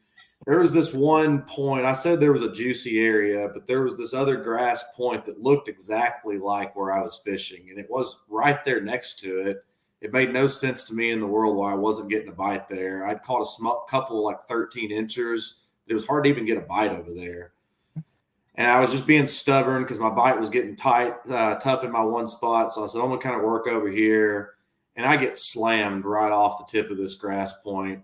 There was this one point, I said there was a juicy area, but there was this other grass point that looked exactly like where I was fishing, and it was right there next to it. It made no sense to me in the world why I wasn't getting a bite there. I'd caught a couple like 13 inchers. It was hard to even get a bite over there. And I was just being stubborn because my bite was getting tight, tough in my one spot. So I said, I'm going to kind of work over here. And I get slammed right off the tip of this grass point.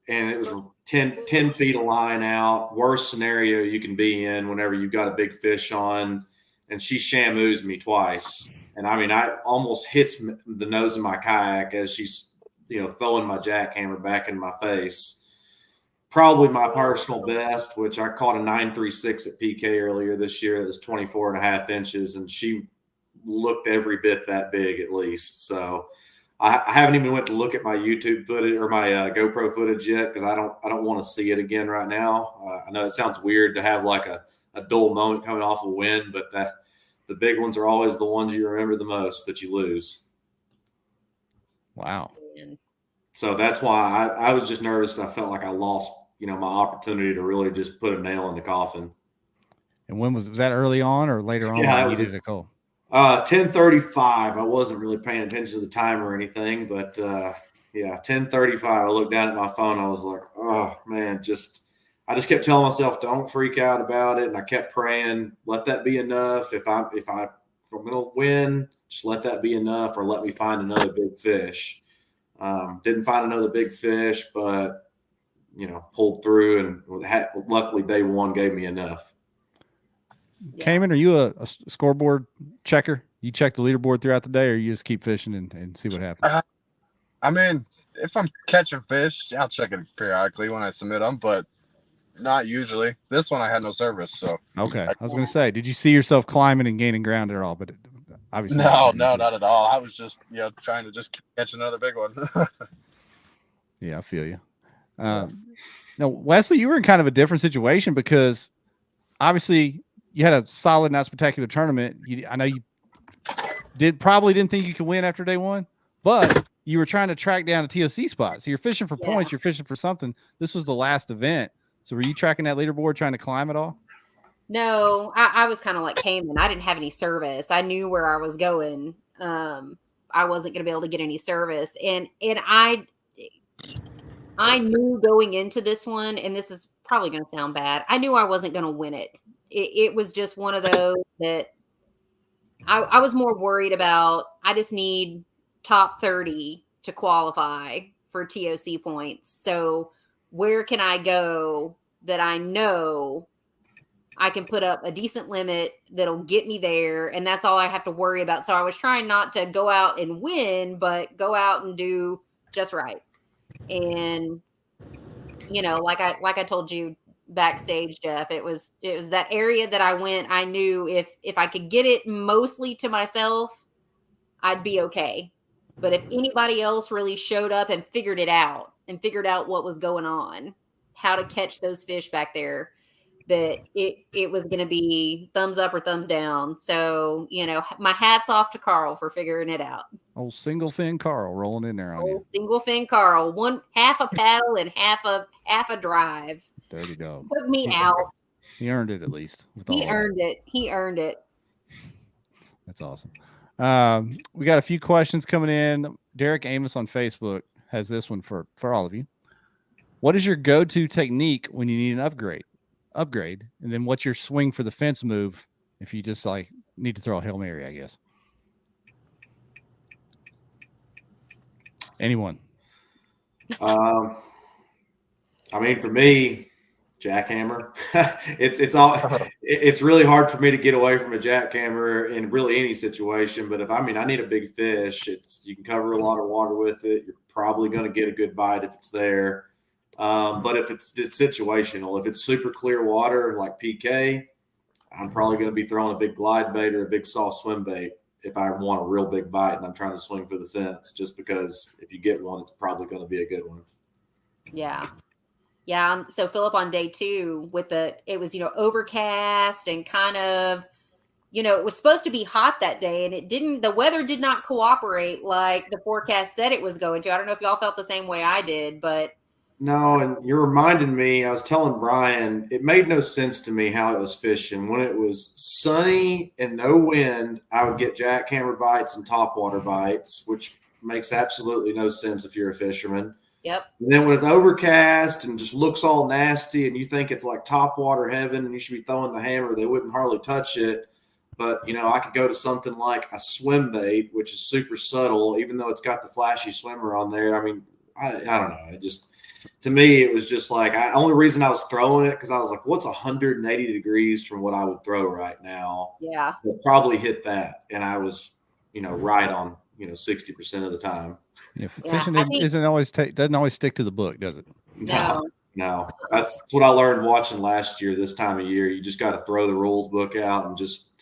And it was 10 feet of line out. Worst scenario you can be in whenever you've got a big fish on. And she shamoos me twice. And I mean, I almost hits the nose of my kayak as she's, throwing my jackhammer back in my face. Probably my personal best, which I caught a 936 at PK earlier this year. It was 24.5 inches, and she looked every bit that big at least. So I haven't even went to look at my YouTube footage or my GoPro footage yet because I don't want to see it again right now. I know it sounds weird to have like a dull moment coming off a win, but the big ones are always the ones you remember the most that you lose. Wow. So that's why I was just nervous. I felt like I lost, my opportunity to really just put a nail in the coffin. And when was that early on or later on? Yeah, you needed a call. 10:35. I wasn't really paying attention to the time or anything, but 10:35. I looked down at my phone. I was like, oh man, I just kept telling myself, don't freak out about it. And I kept praying, let that be enough. If I'm going to win, just let that be enough, or let me find another big fish. Didn't find another big fish, but, pulled through, and luckily day 1 gave me enough. Caymen, are you a scoreboard checker? You check the leaderboard throughout the day, or you just keep fishing and see what happens? I mean, if I'm catching fish, I'll check it periodically when I submit them, but not usually. This one I had no service, so. Okay. I was going to say, did you see yourself climbing and gaining ground at all? But obviously. No, not at all. I was just, trying to just catch another big one. Yeah, I feel you. Now, Wesley, you were in kind of a different situation because obviously you had a solid, not spectacular tournament. I know you probably didn't think you could win after day 1, but you were trying to track down a TOC spot. So you're fishing for points. You're fishing for something. This was the last event. So were you tracking that leaderboard, trying to climb it all? No, I was kind of like Caymen. I didn't have any service. I knew where I was going. I wasn't going to be able to get any service, and I knew going into this one, and this is probably going to sound bad. I knew I wasn't going to win it. It was just one of those that I was more worried about. I just need top 30 to qualify for TOC points. So where can I go that I know I can put up a decent limit that'll get me there, and that's all I have to worry about. So I was trying not to go out and win, but go out and do just right. And like I told you backstage, Jeff, it was that area that I went. I knew if I could get it mostly to myself, I'd be okay. But if anybody else really showed up and figured out what was going on, how to catch those fish back there, that it was going to be thumbs up or thumbs down. So, my hat's off to Carl for figuring it out. Old single fin Carl rolling in there on you. Single fin Carl, half a paddle and half a drive. Dirty dog. Took me out. He earned it at least. He earned it. That's awesome. We got a few questions coming in. Derek Amos on Facebook has this one for all of you. What is your go-to technique when you need an upgrade? And then what's your swing for the fence move if you just need to throw a Hail Mary, I guess? Anyone? For me, jackhammer. It's really hard for me to get away from a jackhammer in really any situation. But if I need a big fish, you can cover a lot of water with it. You're probably going to get a good bite if it's there. But if it's situational, if it's super clear water like PK, I'm probably going to be throwing a big glide bait or a big soft swim bait if I want a real big bite and I'm trying to swing for the fence, just because if you get one, it's probably going to be a good one. Yeah. Yeah. So Phillip, on day 2 it was, overcast and kind of, it was supposed to be hot that day, and the weather did not cooperate like the forecast said it was going to. I don't know if y'all felt the same way I did, but. No, and you're reminding me, I was telling Brian, it made no sense to me how it was fishing. When it was sunny and no wind, I would get jackhammer bites and topwater bites, which makes absolutely no sense if you're a fisherman. Yep. And then when it's overcast and just looks all nasty and you think it's like topwater heaven and you should be throwing the hammer, they wouldn't hardly touch it. But, I could go to something like a swim bait, which is super subtle, even though it's got the flashy swimmer on there. I don't know. To me, it was just like, only reason I was throwing it because I was like, what's 180 degrees from what I would throw right now? Yeah. I'll probably hit that. And I was, right on, 60% of the time. Yeah, fishing doesn't always stick to the book, does it? No. That's what I learned watching last year, this time of year. You just got to throw the rules book out and just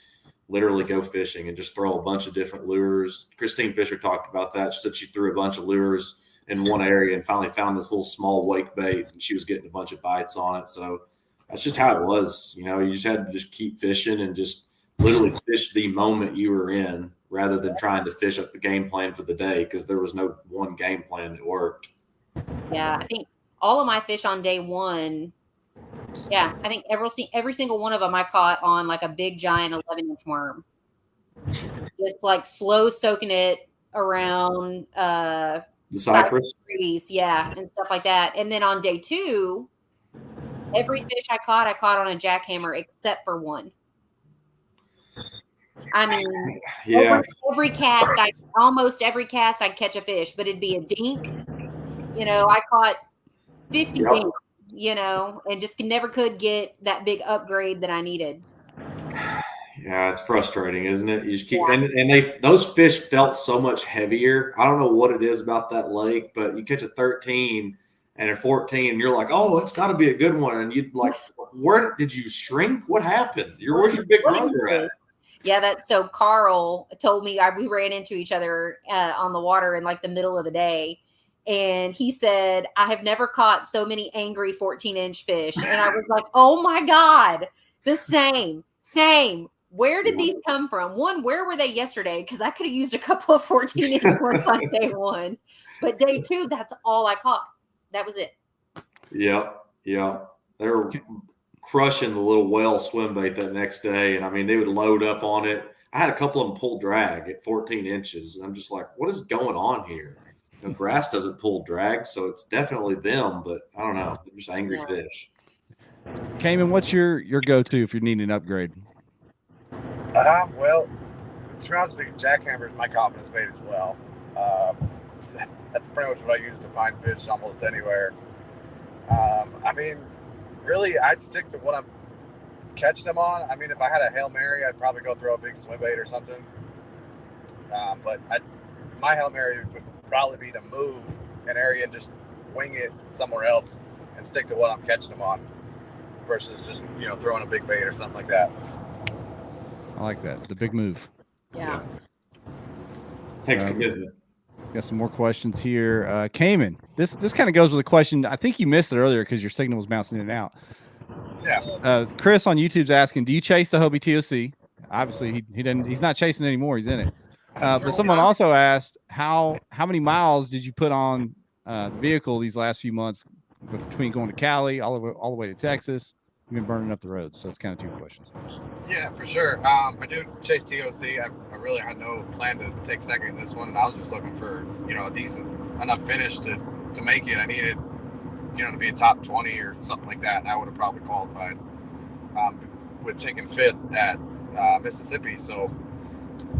literally go fishing and just throw a bunch of different lures. Christine Fisher talked about that. She said she threw a bunch of lures in one area and finally found this little small wake bait, and she was getting a bunch of bites on it. So that's just how it was. You just had to just keep fishing and just literally fish the moment you were in rather than trying to fish up the game plan for the day, because there was no one game plan that worked. Yeah, I think all of my fish on day 1, I think every single one of them I caught on like a big giant 11-inch worm. Just like slow soaking it around the cypress trees, and stuff like that. And then on day 2, every fish I caught on a jackhammer except for one. Almost every cast I'd catch a fish, but it'd be a dink. I caught 50 dinks, and just never could get that big upgrade that I needed. Yeah, it's frustrating, isn't it? You just keep and those fish felt so much heavier. I don't know what it is about that lake, but you catch a 13 and a 14, and you're like, oh, it's got to be a good one. And you'd like, where did you shrink? What happened? Where's your big brother at? Yeah, so Carl told me we ran into each other on the water in like the middle of the day. And he said, I have never caught so many angry 14-inch fish. And I was like, oh my God, the same. Where did these come from? One, where were they yesterday? Because I could have used a couple of 14-inch ones on day 1. But day 2, that's all I caught. That was it. Yeah. crushing the little whale swim bait that next day. And I mean, they would load up on it. I had a couple of them pull drag at 14 inches. And I'm just like, what is going on here? You know, grass doesn't pull drag, so it's definitely them, but I don't know. They're just angry fish. Caymen, what's your go-to if you're needing an upgrade? Well, to be honest with you, jackhammer is my confidence bait as well. That's pretty much what I use to find fish almost anywhere. I mean, really, I'd stick to what I'm catching them on. I mean, if I had a Hail Mary, I'd probably go throw a big swim bait or something. But my Hail Mary would probably be to move an area and just wing it somewhere else and stick to what I'm catching them on versus just, you know, throwing a big bait or something like that. I like that. The big move. Yeah. Takes commitment. Got some more questions here. Caymen, this kind of goes with a question. I think you missed it earlier because your signal was bouncing in and out. Yeah. Chris on YouTube's asking, do you chase the Hobie TOC? Obviously, he's not chasing anymore. He's in it. But someone also asked, how many miles did you put on the vehicle these last few months between going to Cali all the way to Texas? You've been burning up the roads, so it's kind of two questions. Yeah, for sure. I do chase TOC. I really had no plan to take second in this one, and I was just looking for, you know, a decent enough finish to make it. I needed, you know, to be a top 20 or something like that, and I would have probably qualified with taking 5th at Mississippi. So,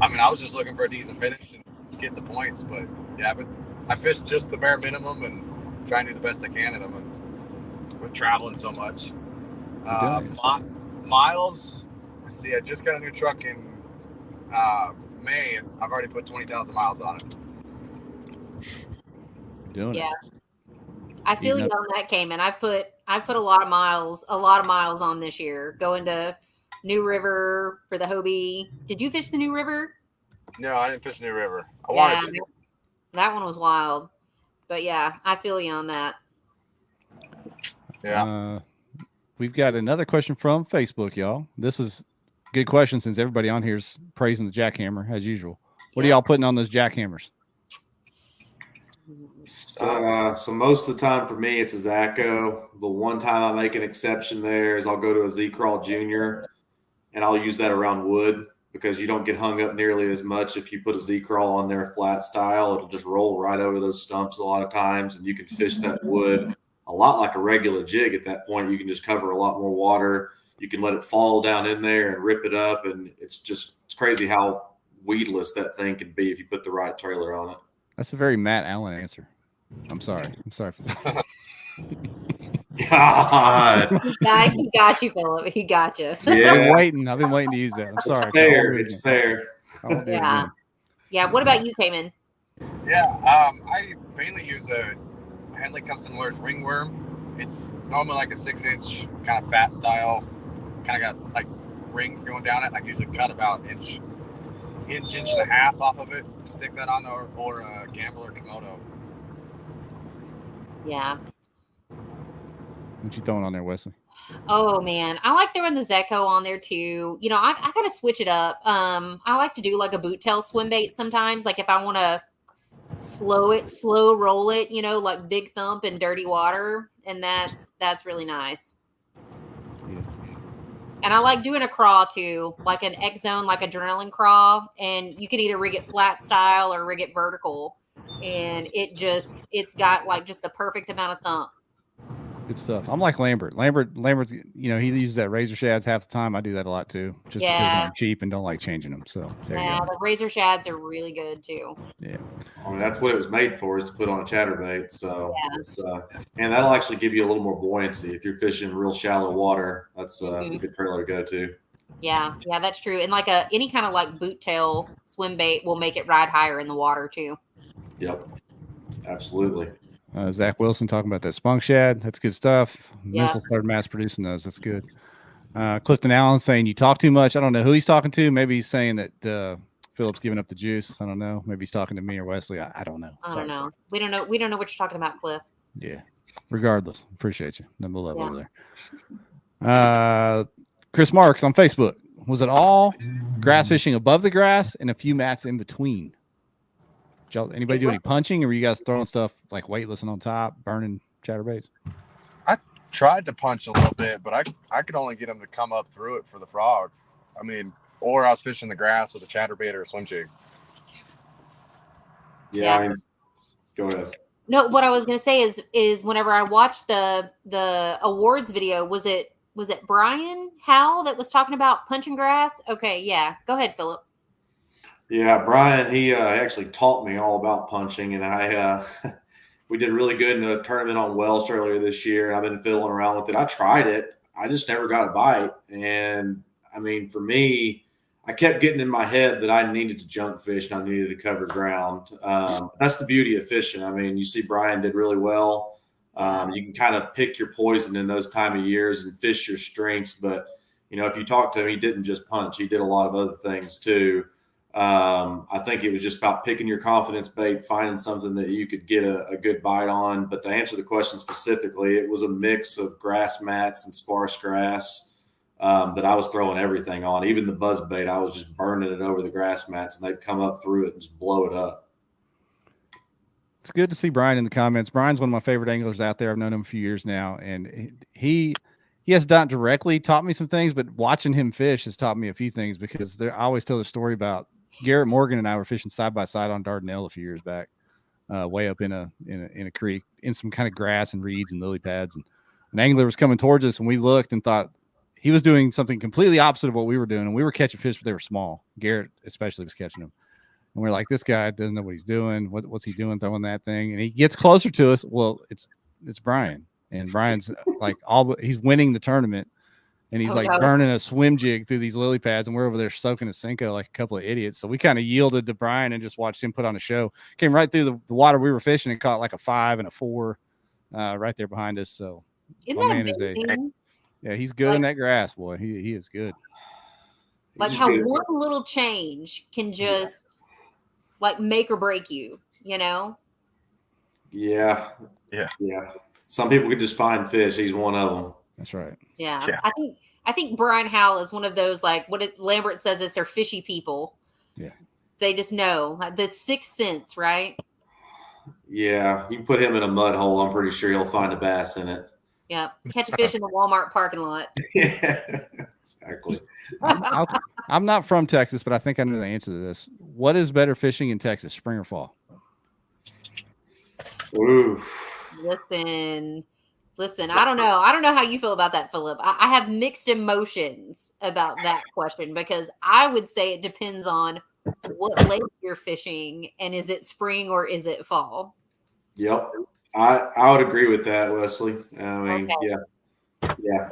I mean, I was just looking for a decent finish and get the points. But yeah, but I fished just the bare minimum and try and do the best I can at them, and with traveling so much. Miles. See, I just got a new truck in May, and I've already put 20,000 miles on it. Doing it. I feel you on that, Caymen. I've put a lot of miles on this year. Going to New River for the Hobie. Did you fish the New River? No, I didn't fish New River. I wanted to. That one was wild. But yeah, I feel you on that. Yeah. We've got another question from Facebook, y'all. This is a good question since everybody on here is praising the jackhammer as usual. What are y'all putting on those jackhammers? So most of the time for me, it's a Zacho. The one time I make an exception there is I'll go to a Z-Crawl Junior, and I'll use that around wood because you don't get hung up nearly as much if you put a Z-Crawl on there flat style. It'll just roll right over those stumps a lot of times, and you can fish that wood a lot like a regular jig at that point. You can just cover a lot more water. You can let it fall down in there and rip it up, and it's crazy how weedless that thing can be if you put the right trailer on it. That's a very Matt Allen answer. I'm sorry. God. He got you, Phillip. He got you. Yeah. I've been waiting to use that. I'm sorry. It's fair. Yeah. Yeah. What about you, Caymen? Yeah. I mainly use a Henley Custom Lures ringworm. It's normally like a 6-inch kind of fat style. Kind of got like rings going down it. I usually cut about an inch and a half off of it. Stick that on there, or a Gambler Komodo. Yeah. What you throwing on there, Wesley? Oh man, I like throwing the Zecco on there too. You know, I gotta switch it up. I like to do like a boot tail swim bait sometimes. Like if I want to slow roll it, you know, like big thump in dirty water, and that's really nice. Yeah. And I like doing a craw too, like an X zone, like adrenaline craw, and you can either rig it flat style or rig it vertical, and it's got like just the perfect amount of thump. Good stuff. I'm like Lambert. Lambert, you know, he uses that razor shads half the time. I do that a lot too, just because I'm cheap and don't like changing them. So there you go. The razor shads are really good too. Yeah. I mean, that's what it was made for, is to put on a chatterbait. So it's and that'll actually give you a little more buoyancy if you're fishing real shallow water. That's it's a good trailer to go to. Yeah, that's true. And like any kind of like boot tail swim bait will make it ride higher in the water too. Yep, absolutely. Zach Wilson talking about that spunk shad. That's good stuff. Yeah. Missile started mass producing those. That's good. Clifton Allen saying you talk too much. I don't know who he's talking to. Maybe he's saying that Phillip's giving up the juice. I don't know. Maybe he's talking to me or Wesley. I don't know. I don't know. We don't know. We don't know what you're talking about, Cliff. Yeah. Regardless, appreciate you. Number 11 over there. Chris Marks on Facebook. Was it all grass fishing above the grass and a few mats in between? Anybody do any punching, or were you guys throwing stuff like weightless and on top, burning chatterbaits? tried to punch a little bit, but I could only get him to come up through it for the frog. I mean, or I was fishing the grass with a chatterbait or a swim jig. Yeah. I mean, go ahead. No, what I was going to say is whenever I watched the awards video, was it Brian Howell that was talking about punching grass? Okay, yeah. Go ahead, Phillip. Yeah, Brian, he actually taught me all about punching, and I we did really good in a tournament on Welsh earlier this year, and I've been fiddling around with it. I tried it. I just never got a bite. And, I mean, for me, I kept getting in my head that I needed to junk fish and I needed to cover ground. That's the beauty of fishing. I mean, you see Brian did really well. You can kind of pick your poison in those time of years and fish your strengths. But, you know, if you talk to him, he didn't just punch. He did a lot of other things too. I think it was just about picking your confidence bait, finding something that you could get a good bite on. But to answer the question specifically, it was a mix of grass mats and sparse grass that I was throwing everything on. Even the buzz bait, I was just burning it over the grass mats, and they'd come up through it and just blow it up. It's good to see Brian in the comments. Brian's one of my favorite anglers out there. I've known him a few years now, and he has not directly taught me some things, but watching him fish has taught me a few things, because I always tell the story about Garrett Morgan and I were fishing side by side on Dardanelle a few years back, way up in a creek in some kind of grass and reeds and lily pads, and an angler was coming towards us, and we looked and thought he was doing something completely opposite of what we were doing, and we were catching fish, but they were small. Garrett especially was catching them, and we're like, this guy doesn't know what he's doing. What's he doing throwing that thing? And he gets closer to us. Well, it's Brian, and Brian's like he's winning the tournament. And he's burning a swim jig through these lily pads, and we're over there soaking a Cinco like a couple of idiots. So we kind of yielded to Brian and just watched him put on a show. Came right through the water we were fishing and caught like a 5 and a 4 right there behind us. So Isn't that amazing? Yeah, he's good in that grass, boy. He is good. Like how one little change can just like make or break you, you know? Yeah. Some people could just find fish. He's one of them. That's right. Yeah. I think Brian Howell is one of those, like Lambert says, is they're fishy people. Yeah. They just know, like the sixth sense, right? Yeah. You put him in a mud hole, I'm pretty sure he'll find a bass in it. Yeah. Catch a fish in the Walmart parking lot. Yeah, exactly. I'm not from Texas, but I think I know the answer to this. What is better fishing in Texas, spring or fall? Ooh. Listen, I don't know how you feel about that, Phillip. I have mixed emotions about that question, because I would say it depends on what lake you're fishing, and is it spring or is it fall? Yep. I would agree with that, Wesley. I mean, Okay. Yeah.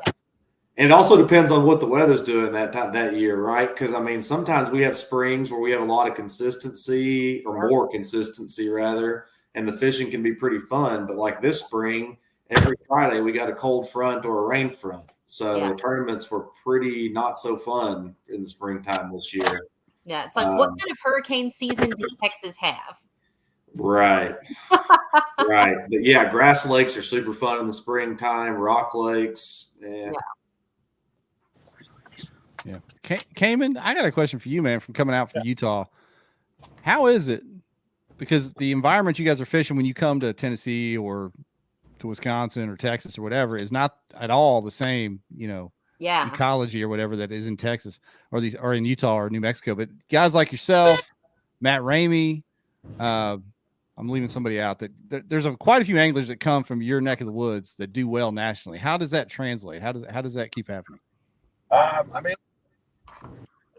And it also depends on what the weather's doing that year, right? Because, I mean, sometimes we have springs where we have a lot of consistency, or more consistency, rather, and the fishing can be pretty fun. But like this spring, every Friday we got a cold front or a rain front. So tournaments were pretty not so fun in the springtime this year. Yeah. It's like, what kind of hurricane season did Texas have? Right. Right. But yeah, grass lakes are super fun in the springtime. Rock lakes. Yeah. Caymen, I got a question for you, man, from coming out from Utah. How is it? Because the environment you guys are fishing when you come to Tennessee or to Wisconsin or Texas or whatever is not at all the same, ecology or whatever that is in Texas or in Utah or New Mexico. But guys like yourself, Matt Ramey, I'm leaving somebody out that there's quite a few anglers that come from your neck of the woods that do well nationally. How does that translate? How does that keep happening? I mean,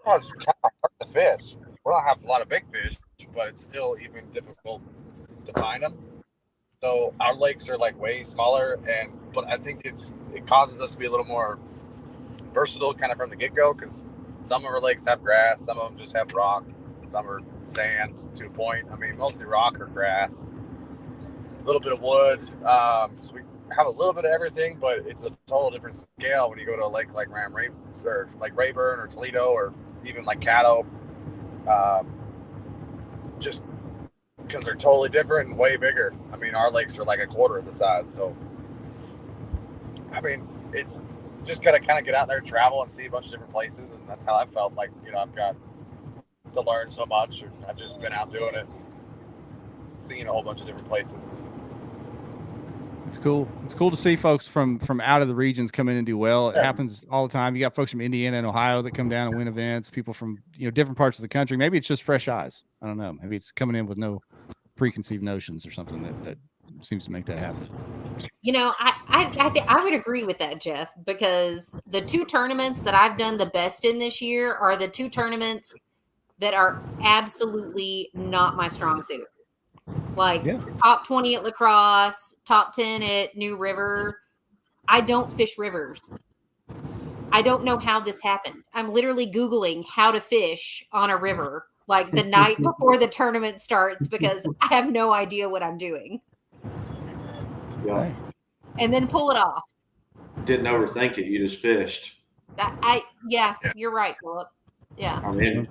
it's kind of hard to fish. We don't have a lot of big fish, but it's still even difficult to find them. So our lakes are like way smaller, but I think it causes us to be a little more versatile kind of from the get-go, because some of our lakes have grass, some of them just have rock, some are sand to a point. I mean, mostly rock or grass, a little bit of wood. So we have a little bit of everything, but it's a total different scale when you go to a lake like or like Rayburn or Toledo or even like Caddo. Just because they're totally different and way bigger. I mean, our lakes are like a quarter of the size. So, I mean, it's just got to kind of get out there, travel, and see a bunch of different places. And that's how I felt like, I've got to learn so much. I've just been out doing it, seeing a whole bunch of different places. It's cool. It's cool to see folks from out of the regions come in and do well. It happens all the time. You got folks from Indiana and Ohio that come down and win events. People from different parts of the country. Maybe it's just fresh eyes. I don't know. Maybe it's coming in with no preconceived notions or something that seems to make that happen. I would agree with that, Jeff, because the 2 tournaments that I've done the best in this year are the 2 tournaments that are absolutely not my strong suit. Like top 20 at lacrosse, top 10 at New River. I don't fish rivers. I don't know how this happened. I'm literally Googling how to fish on a river like the night before the tournament starts because I have no idea what I'm doing. Yeah. And then pull it off. Didn't overthink it. You just fished. You're right, Phillip. Yeah. I mean,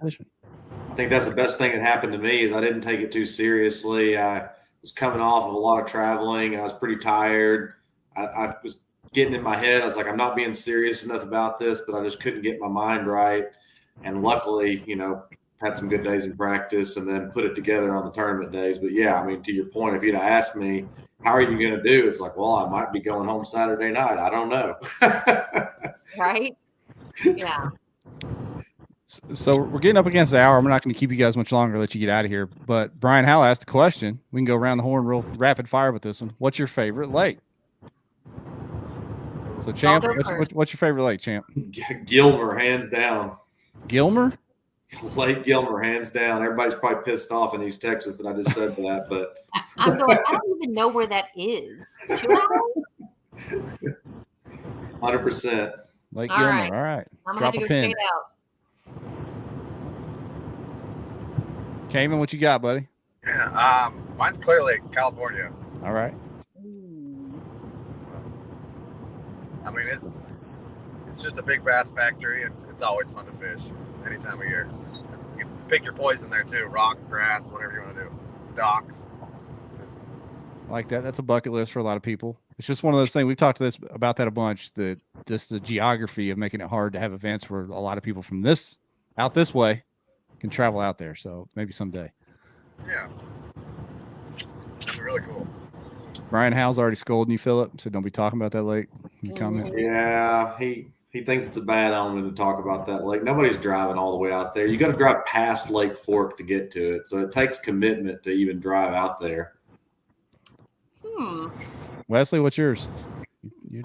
I think that's the best thing that happened to me is I didn't take it too seriously. I was coming off of a lot of traveling. I was pretty tired. I was getting in my head. I was like, I'm not being serious enough about this, but I just couldn't get my mind right. And luckily, had some good days in practice and then put it together on the tournament days. But yeah, I mean, to your point, if you'd have asked me, how are you going to do? It's like, well, I might be going home Saturday night. I don't know. Right? Yeah. So we're getting up against the hour. I'm not going to keep you guys much longer, let you get out of here. But Brian Howell asked a question. We can go around the horn real rapid fire with this one. What's your favorite lake? So, Champ, what's your favorite lake, Champ? Gilmer, hands down. Gilmer? Lake Gilmer, hands down. Everybody's probably pissed off in East Texas that I just said that, but I'm going, I don't even know where that is. Should I? 100%. Lake Gilmer. All right. I'm gonna have to go check it out. Caymen, what you got, buddy? Yeah, mine's clearly California. All right. I mean, it's just a big bass factory, and it's always fun to fish any time of year. You can pick your poison there too: rock, grass, whatever you want to do. Docks. Like that. That's a bucket list for a lot of people. It's just one of those things. We've talked about that a bunch. Just the geography of making it hard to have events where a lot of people from this way can travel out there. So maybe someday. Yeah. That'd be really cool. Brian Howell's already scolding you, Phillip, so don't be talking about that lake. Comment. Yeah, he thinks it's a bad omen to talk about that lake. Nobody's driving all the way out there. You got to drive past Lake Fork to get to it, so it takes commitment to even drive out there. Wesley, what's yours?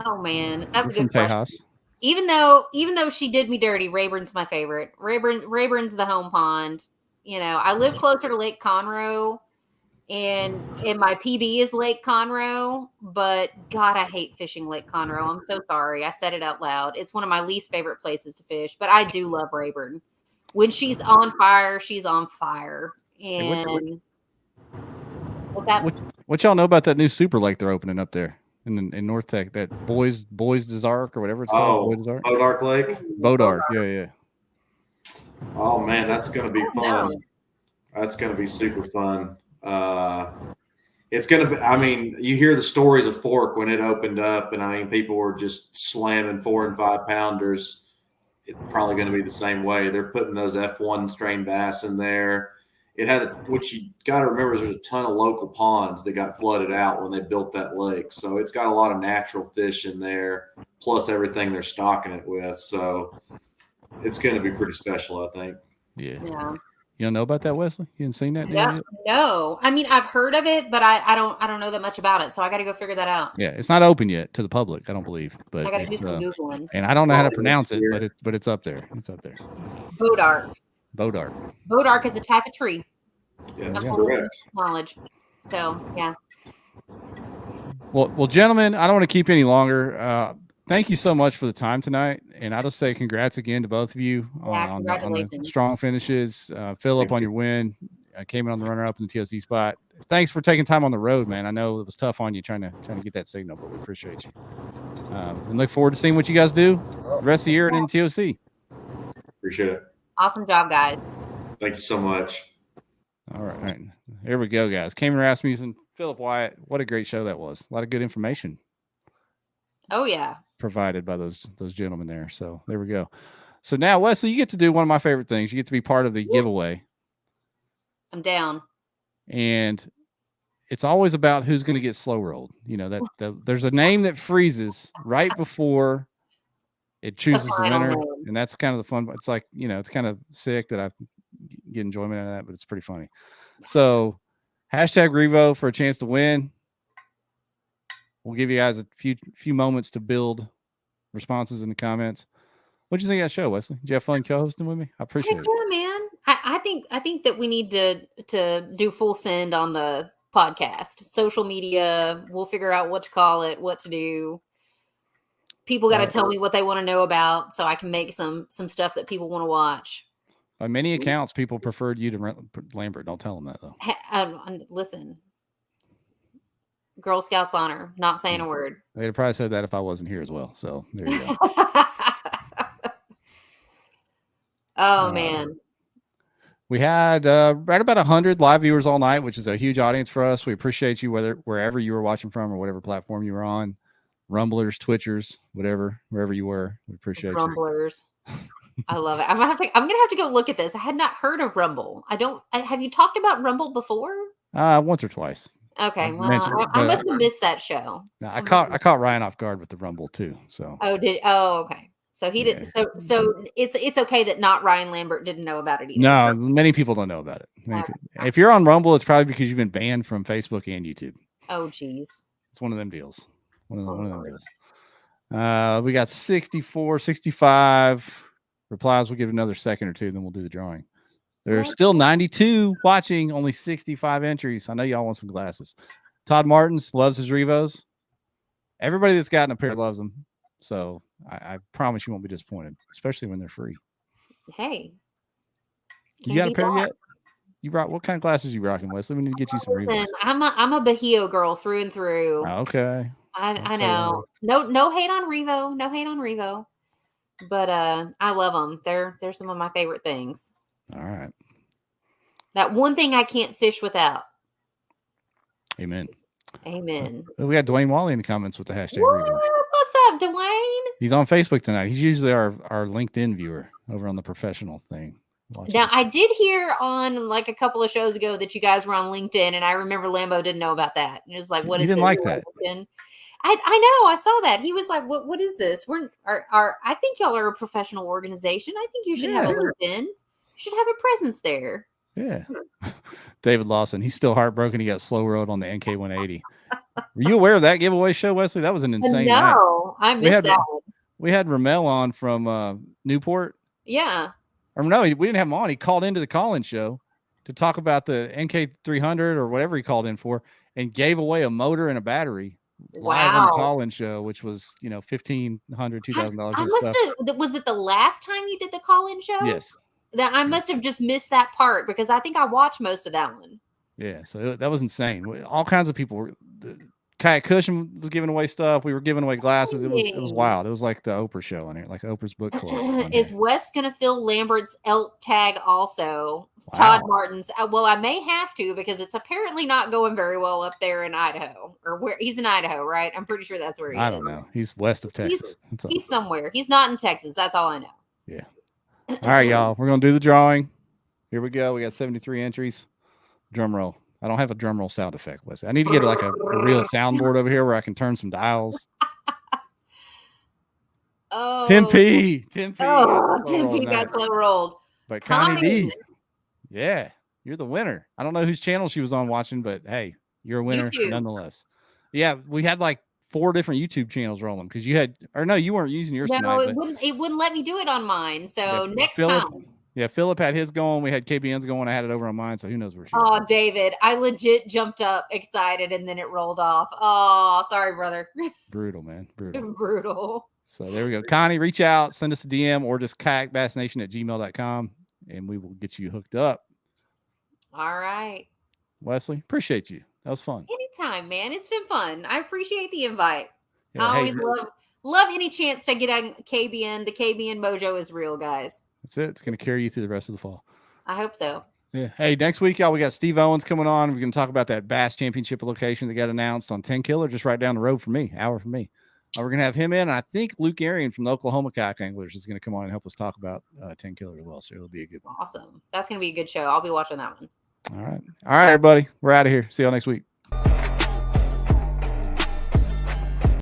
Oh man, that's a good question. Tejas. Even though she did me dirty, Rayburn's my favorite. Rayburn's the home pond. I live closer to Lake Conroe, and my PB is Lake Conroe. But God, I hate fishing Lake Conroe. I'm so sorry. I said it out loud. It's one of my least favorite places to fish. But I do love Rayburn. When she's on fire, she's on fire. And what y'all know about that new super lake they're opening up there in North Tech? That Boys Desark or whatever it's called. Bodark Lake. Bodark. Yeah. Oh man, that's going to be fun. That's going to be super fun. It's going to be, I mean, you hear the stories of Fork when it opened up, and I mean, people were just slamming 4 and 5 pounders. It's probably going to be the same way. They're putting those F1 strain bass in there. It had, which you got to remember, is there's a ton of local ponds that got flooded out when they built that lake. So it's got a lot of natural fish in there, plus everything they're stocking it with. So it's going to be pretty special, I think. Yeah. You don't know about that, Wesley? You haven't seen that? Yeah. No. I mean, I've heard of it, but I don't know that much about it. So I got to go figure that out. Yeah, it's not open yet to the public, I don't believe. But I got to do some Googling. And I don't know how to pronounce it, but it's up there. It's up there. Bodark. Bodark is a type of tree. Yeah, that's correct. Knowledge. So yeah. Well, gentlemen, I don't want to keep any longer. Thank you so much for the time tonight, and I'll just say congrats again to both of you on the strong finishes. Phillip on your win, Caymen on the runner-up in the TOC spot. Thanks for taking time on the road, man. I know it was tough on you trying to get that signal, but we appreciate you. And look forward to seeing what you guys do the rest of the year and in TOC. Appreciate it. Awesome job, guys. Thank you so much. All right. Here we go, guys. Caymen Rasmussen, Phillip Wyatt. What a great show that was. A lot of good information. Oh, yeah. Provided by those gentlemen there. So there we go. So now, Wesley, you get to do one of my favorite things. You get to be part of the giveaway. I'm down. And it's always about who's going to get slow rolled. You know, that there's a name that freezes right before it chooses the final winner. name. And that's kind of the fun. It's like, you know, it's kind of sick that I get enjoyment out of that, but it's pretty funny. So hashtag Revo for a chance to win. We'll give you guys a few moments to build responses in the comments. What do you think of that show, Wesley? Did you have fun co-hosting with me? I appreciate it. Yeah, man. I think that we need to do full send on the podcast, social media. We'll figure out what to call it, what to do. People got to tell me what they want to know about, so I can make some stuff that people want to watch. By many accounts, people preferred you to Lambert. Don't tell them that though. Listen, Girl Scouts honor, not saying a word. They'd have probably said that if I wasn't here as well. So there you go. Oh man. We had right about 100 live viewers all night, which is a huge audience for us. We appreciate you, wherever you were watching from or whatever platform you were on, Rumblers, Twitchers, wherever you were. We appreciate Rumblers. I love it. I'm gonna have to go look at this. I had not heard of Rumble. Have you talked about Rumble before? Once or twice. Okay, well, I must have missed that show. No, I caught Ryan off guard with the Rumble too. So okay. So he didn't. So it's okay that not Ryan Lambert didn't know about it either. No, many people don't know about it. If you're on Rumble, it's probably because you've been banned from Facebook and YouTube. Oh, geez. It's one of them deals. One of them deals. We got 64, 65 replies. We'll give it another second or two, then we'll do the drawing. There's still 92 watching, only 65 entries. I know y'all want some glasses. Todd Martins loves his Revos. Everybody that's gotten a pair loves them. So I promise you won't be disappointed, especially when they're free. Hey. You got a pair yet? You brought what kind of glasses you rocking, Wesley? We need to get you some Revos. I'm a Bahio girl through and through. Okay. I know. No hate on Revo. No hate on Revo. But I love them. They're some of my favorite things. All right. That one thing I can't fish without. Amen. Amen. We got Dwayne Wally in the comments with the hashtag What? Revo. What's up, Dwayne? He's on Facebook tonight. He's usually our LinkedIn viewer over on the professional thing. Now, I did hear on like a couple of shows ago that you guys were on LinkedIn, and I remember Lambo didn't know about that. It was like, what is this? He didn't like that. I know. I saw that. He was like, what is this? I think y'all are a professional organization. I think you should have a LinkedIn. You should have a presence there. Yeah. David Lawson. He's still heartbroken. He got slow road on the NK 180. Were you aware of that giveaway show, Wesley? That was an insane night. No, I missed that one. We had Ramel on from Newport. Yeah. Or no, we didn't have him on. He called into the call-in show to talk about the NK 300 or whatever he called in for, and gave away a motor and a battery live on the call-in show, which was, $1,500, $2,000. Was it the last time you did the call-in show? Yes. That I must have just missed that part because I think I watched most of that one. Yeah, so that was insane. All kinds of people were. Kayak Cushion was giving away stuff. We were giving away glasses. It was wild. It was like the Oprah show on here, like Oprah's book club. Is Wes gonna fill Lambert's elk tag also? Wow. Todd Martins. Well, I may have to because it's apparently not going very well up there in Idaho, or where he's in Idaho, right? I'm pretty sure that's where he is. I don't know. He's west of Texas. He's somewhere. He's not in Texas. That's all I know. Yeah. All right, y'all. We're gonna do the drawing. Here we go. We got 73 entries. Drum roll. I don't have a drum roll sound effect, Wesley. I need to get like a real soundboard over here where I can turn some dials. Oh, 10P. Oh, 10P got slow rolled. But Connie D. Yeah, you're the winner. I don't know whose channel she was on watching, but hey, you're a winner nonetheless. Yeah, we had like 4 different YouTube channels rolling because you weren't using yours tonight. No, it wouldn't let me do it on mine. So next time. Yeah, Phillip had his going. We had KBN's going. I had it over on mine, so who knows where she was. David, I legit jumped up excited, and then it rolled off. Oh, sorry, brother. Brutal, man. Brutal. Brutal. So there we go. Connie, reach out, send us a DM, or just kayakbassnation@gmail.com, and we will get you hooked up. All right. Wesley, appreciate you. That was fun. Anytime, man. It's been fun. I appreciate the invite. Yeah, I always love any chance to get on KBN. The KBN mojo is real, guys. That's it. It's going to carry you through the rest of the fall. I hope so. Yeah. Hey, next week, y'all, we got Steve Owens coming on. We're going to talk about that Bass Championship location that got announced on 10 Killer, just right down the road from me, hour from me. We're going to have him in. And I think Luke Arian from the Oklahoma Kayak Anglers is going to come on and help us talk about 10 Killer as well. So it'll be a good one. Awesome. That's going to be a good show. I'll be watching that one. All right. All right, everybody. We're out of here. See y'all next week.